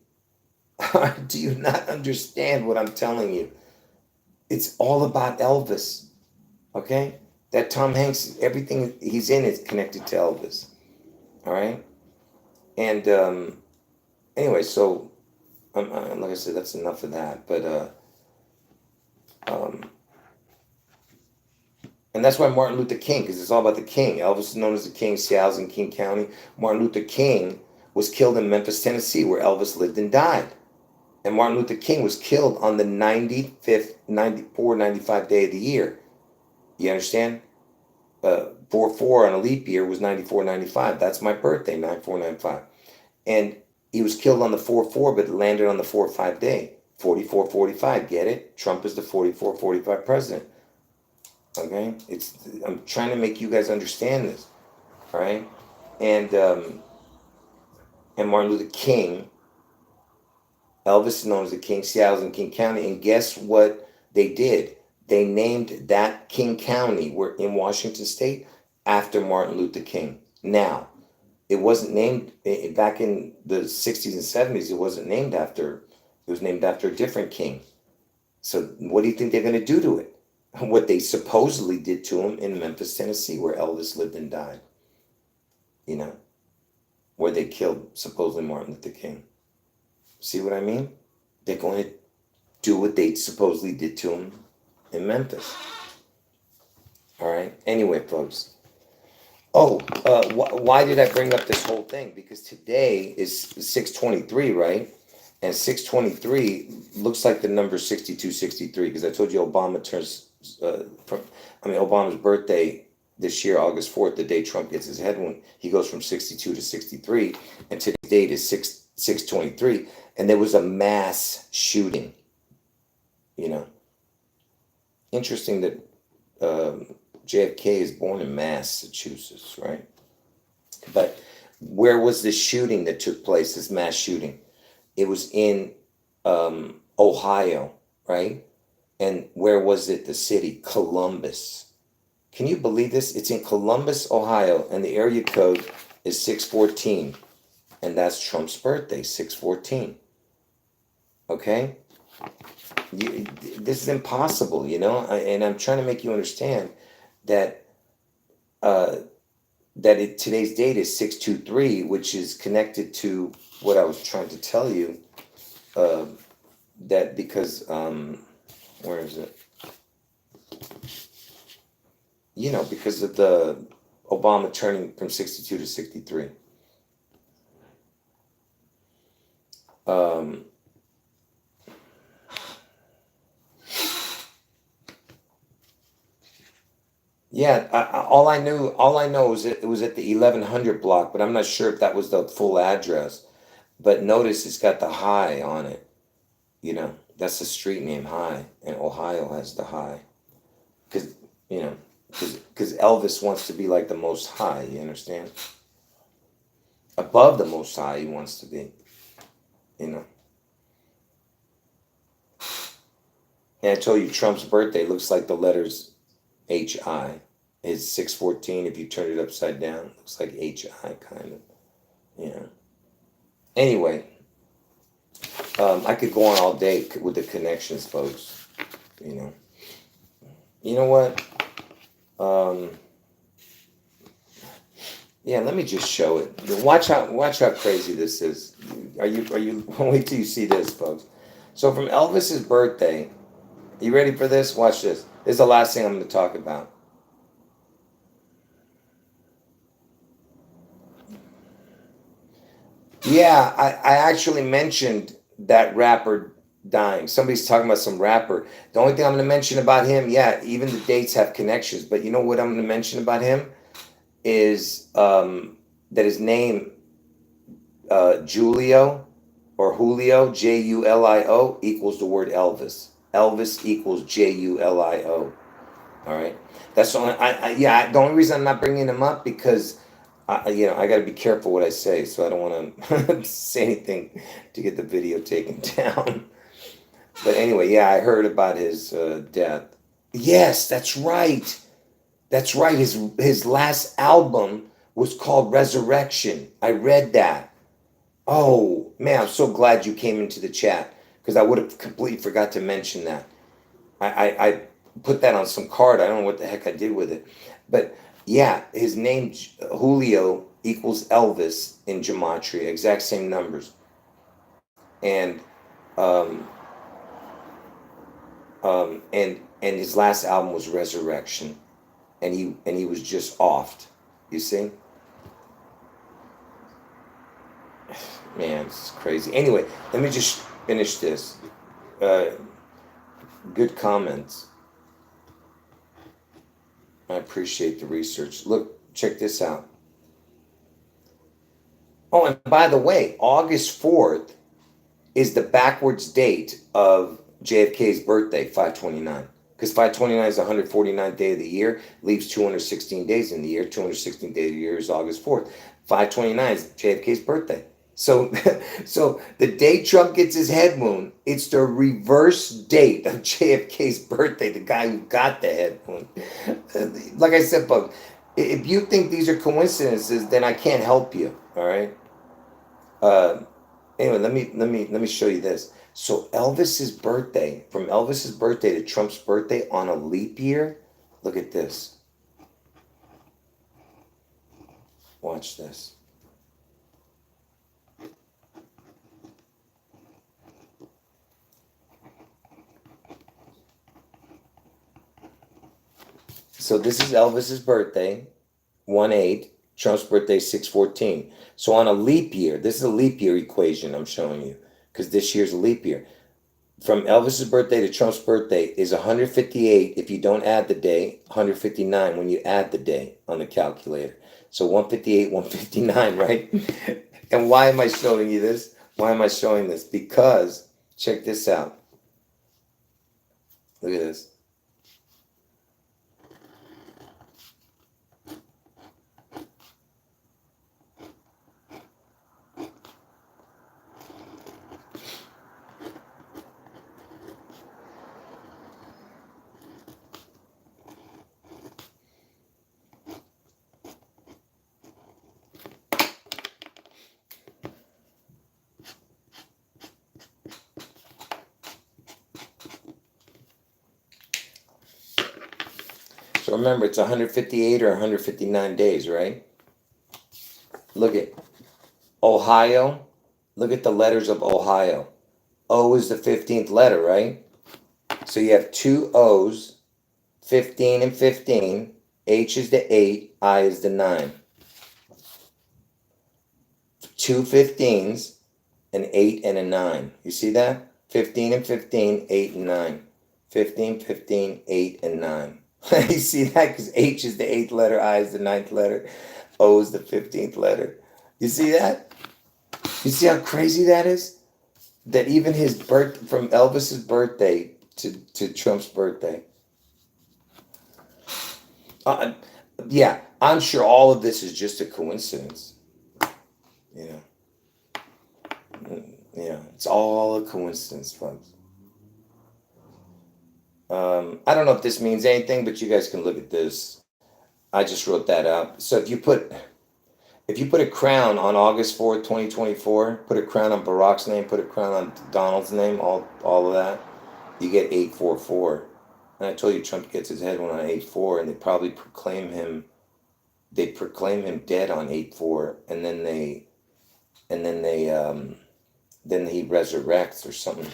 [SPEAKER 1] Do you not understand what I'm telling you? It's all about Elvis. Okay? That Tom Hanks, everything he's in is connected to Elvis. All right? And anyway, so like I said, that's enough of that. But and that's why Martin Luther King, because it's all about the King. Elvis is known as the King. Seattle's in King County. Martin Luther King was killed in Memphis, Tennessee, where Elvis lived and died. And Martin Luther King was killed on the 95th, 94, 95 day of the year. You understand? 4-4 on a leap year was 94, 95. That's my birthday, 94, 95. And he was killed on the 4-4, but landed on the 4-5 day. 44, 45, get it? Trump is the 44, 45 president. Okay? I'm trying to make you guys understand this. All right? And Martin Luther King, Elvis is known as the King. Seattle's in King County. And guess what they did? They named that King County in Washington State after Martin Luther King. Now, it wasn't named back in the 60s and 70s. It wasn't named after. It was named after a different king. So what do you think they're going to do to it? What they supposedly did to him in Memphis, Tennessee, where Elvis lived and died. You know, where they killed supposedly Martin Luther King. See what I mean? They're going to do what they supposedly did to him in Memphis. All right. Anyway, folks. Oh, why did I bring up this whole thing? Because today is 6/23, right? And 6/23 looks like the number 6263. Because I told you Obama turns Obama's birthday this year, August 4th, the day Trump gets his head wound. He goes from 62 to 63, and today's date is 6/23, and there was a mass shooting. You know. Interesting that JFK is born in Massachusetts, right? But where was this shooting that took place, this mass shooting? It was in Ohio, right? And where was it, the city? Columbus. Can you believe this? It's in Columbus, Ohio, and the area code is 614. And that's Trump's birthday, 614. Okay? This is impossible, you know? And I'm trying to make you understand that today's date is 6/23, which is connected to what I was trying to tell you. That because where is it? You know, because of the Obama turning from 62 to 63. Yeah, all I know is it was at the 1100 block, but I'm not sure if that was the full address. But notice it's got the High on it. You know, that's the street name, High, and Ohio has the High. Because Elvis wants to be like the Most High, you understand? Above the Most High, he wants to be, you know. And I told you Trump's birthday looks like the letters HI. It's 6/14. If you turn it upside down, it looks like HI kind of, you know. Anyway, I could go on all day with the connections, folks. You know. You know what? Yeah, let me just show it. Watch how crazy this is. Are you? Wait till you see this, folks. So from Elvis's birthday, you ready for this? Watch this. This is the last thing I'm going to talk about. Yeah, I actually mentioned that rapper dying. Somebody's talking about some rapper. The only thing I'm going to mention about him, yeah, even the dates have connections. But you know what I'm going to mention about him is that his name, Julio or Julio, Julio, equals the word Elvis. Elvis equals Julio. All right. That's the only. Yeah. The only reason I'm not bringing him up because, I got to be careful what I say, so I don't want to say anything to get the video taken down. But anyway, yeah, I heard about his death. Yes, that's right. That's right. His last album was called Resurrection. I read that. Oh man, I'm so glad you came into the chat because I would have completely forgot to mention that. I put that on some card. I don't know what the heck I did with it, but yeah, his name Julio equals Elvis in gematria, exact same numbers, and um, and his last album was Resurrection, and he was just offed. You see, man, it's crazy. Anyway, let me just finish this. Uh, Good comments. I appreciate the research. Look, check this out. Oh, and by the way, August 4th is the backwards date of JFK's birthday, 529. Because 529 is the 149th day of the year, leaves 216 days in the year. 216 days of the year is August 4th. 529 is JFK's birthday. So, so the day Trump gets his head wound, it's the reverse date of JFK's birthday, the guy who got the head wound. Like I said, Bug, if you think these are coincidences, then I can't help you. All right. Uh, Anyway, let me show you this. So Elvis's birthday, from Elvis's birthday to Trump's birthday on a leap year, look at this. Watch this. So this is Elvis's birthday, 1/8. Trump's birthday, 6/14. So on a leap year, this is a leap year equation I'm showing you, because this year's a leap year. From Elvis's birthday to Trump's birthday is 158 if you don't add the day, 159 when you add the day on the calculator. So 158, 159, right? And why am I showing you this? Why am I showing this? Because, check this out. Look at this. So remember, it's 158 or 159 days, right? Look at Ohio. Look at the letters of Ohio. O is the 15th letter, right? So you have two O's, 15 and 15. H is the 8, I is the 9. Two 15s, an 8 and a 9. You see that? 15 and 15, 8 and 9. 15, 15, 8 and 9. You see that? Because H is the 8th letter, I is the 9th letter, O is the 15th letter. You see that? You see how crazy that is? That even his birth, from Elvis's birthday to Trump's birthday. Uh, yeah, I'm sure all of this is just a coincidence. You know, it's all a coincidence, folks. I don't know if this means anything, but you guys can look at this. I just wrote that out. So if you put a crown on August 4th, 2024, put a crown on Barack's name, put a crown on Donald's name, all of that, you get 844. And I told you Trump gets his head one on 8-4, and they probably proclaim him dead on 8-4, and then he resurrects or something.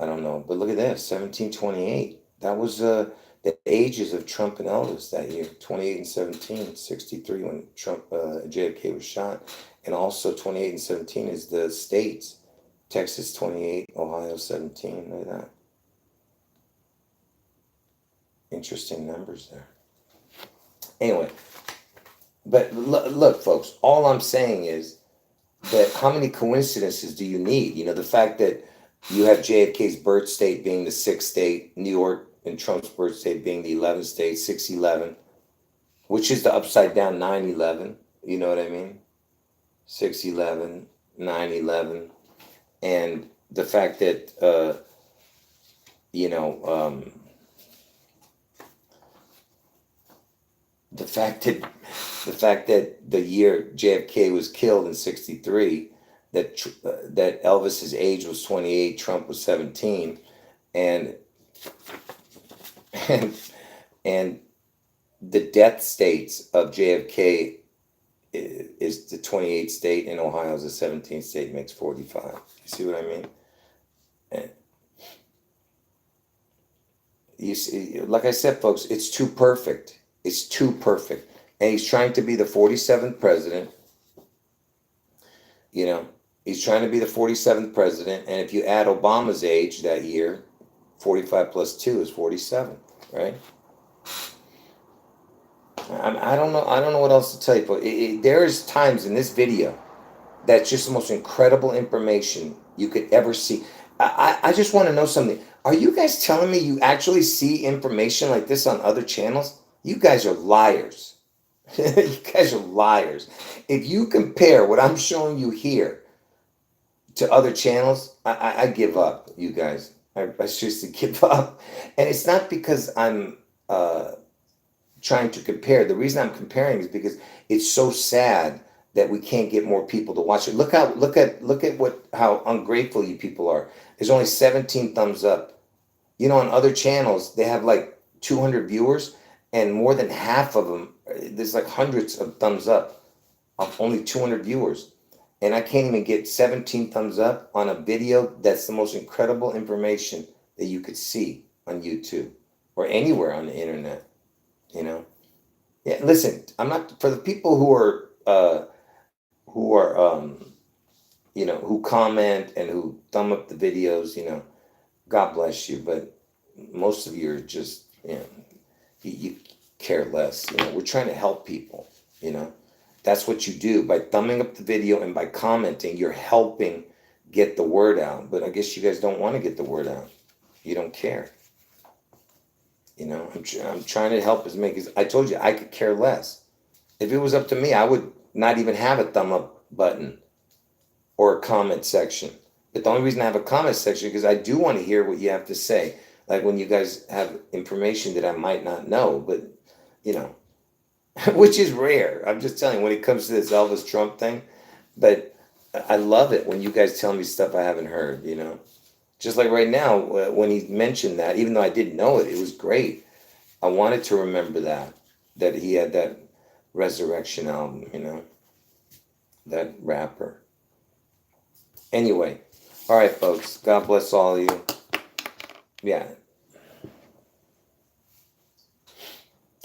[SPEAKER 1] I don't know, but look at that, 1728. That was the ages of Trump and Elvis that year, 28 and 17, 63 when Trump, JFK was shot. And also 28 and 17 is the states. Texas 28, Ohio 17. Look at that. Interesting numbers there. Anyway, but look, folks, all I'm saying is that how many coincidences do you need? You know, the fact that you have JFK's birth state being the sixth state, New York, and Trump's birth state being the 11th state, 611, which is the upside down 911. You know what I mean? 611, 911. And the fact that, you know, the fact that the year JFK was killed in 63, that Elvis's age was 28, Trump was 17, and and and the death states of JFK is the 28th state, and Ohio is the 17th state, makes 45. You see what I mean? And you see, like I said, folks, it's too perfect. It's too perfect. And he's trying to be the 47th president. You know, he's trying to be the 47th president. And if you add Obama's age that year, 45 plus 2 is 47, right? I don't know. I don't know what else to tell you, but there's times in this video that's just the most incredible information you could ever see. I just want to know something. Are you guys telling me you actually see information like this on other channels? You guys are liars. You guys are liars. If you compare what I'm showing you here to other channels, I give up, you guys. I seriously give up. And it's not because I'm trying to compare. The reason I'm comparing is because it's so sad that we can't get more people to watch it. Look at how ungrateful you people are. There's only 17 thumbs up. You know, on other channels, they have like 200 viewers, and more than half of them, there's like hundreds of thumbs up of only 200 viewers. And I can't even get 17 thumbs up on a video that's the most incredible information that you could see on YouTube or anywhere on the internet, you know? Yeah, listen, I'm not, for the people who are, you know, who comment and who thumb up the videos, you know, God bless you. But most of you are just, you know, you care less. You know, we're trying to help people, you know. That's what you do. By thumbing up the video and by commenting, you're helping get the word out. But I guess you guys don't want to get the word out. You don't care. You know, I'm trying to help I told you, I could care less. If it was up to me, I would not even have a thumb up button or a comment section. But the only reason I have a comment section is because I do want to hear what you have to say. Like when you guys have information that I might not know, but, you know, which is rare. I'm just telling you, when it comes to this Elvis Trump thing. But I love it when you guys tell me stuff I haven't heard, you know. Just like right now, when he mentioned that, even though I didn't know it, it was great. I wanted to remember that he had that Resurrection album, you know, that rapper. Anyway, all right, folks. God bless all of you. Yeah.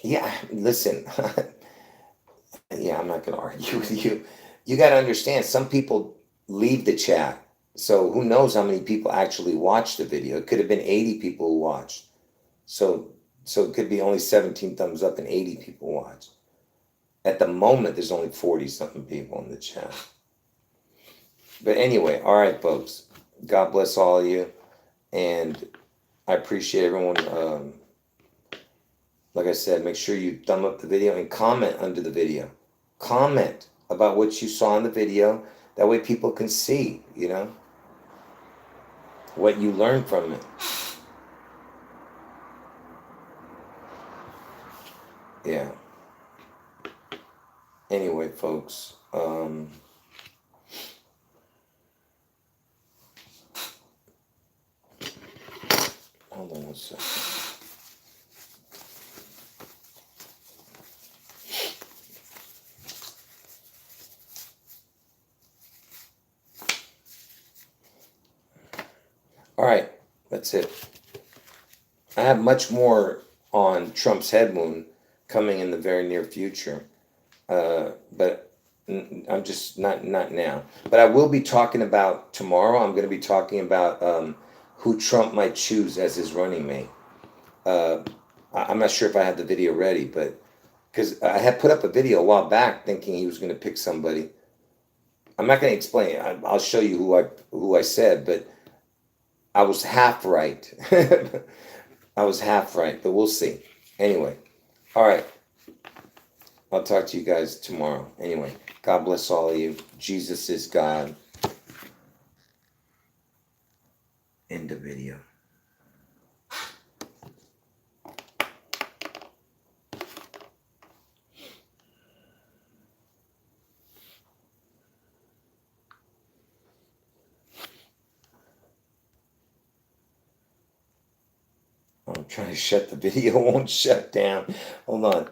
[SPEAKER 1] Yeah, listen. Yeah, I'm not going to argue with you. You got to understand, some people leave the chat. So who knows how many people actually watched the video? It could have been 80 people who watched. So it could be only 17 thumbs up and 80 people watched. At the moment, there's only 40-something people in the chat. But anyway, all right, folks. God bless all of you. And I appreciate everyone. Like I said, make sure you thumb up the video and comment under the video. Comment about what you saw in the video. That way people can see, you know, what you learned from it. Yeah. Anyway, folks. Hold on one second. All right. That's it. I have much more on Trump's head wound coming in the very near future. But I'm just not now. But I will be talking about tomorrow. I'm going to be talking about who Trump might choose as his running mate. Uh, I'm not sure if I have the video ready, but because I had put up a video a while back thinking he was going to pick somebody. I'm not going to explain it. I'll show you who I said, but I was half right. I was half right, but we'll see. Anyway, all right. I'll talk to you guys tomorrow. Anyway, God bless all of you. Jesus is God. End the video. I'm trying to shut the video. It won't shut down. Hold on.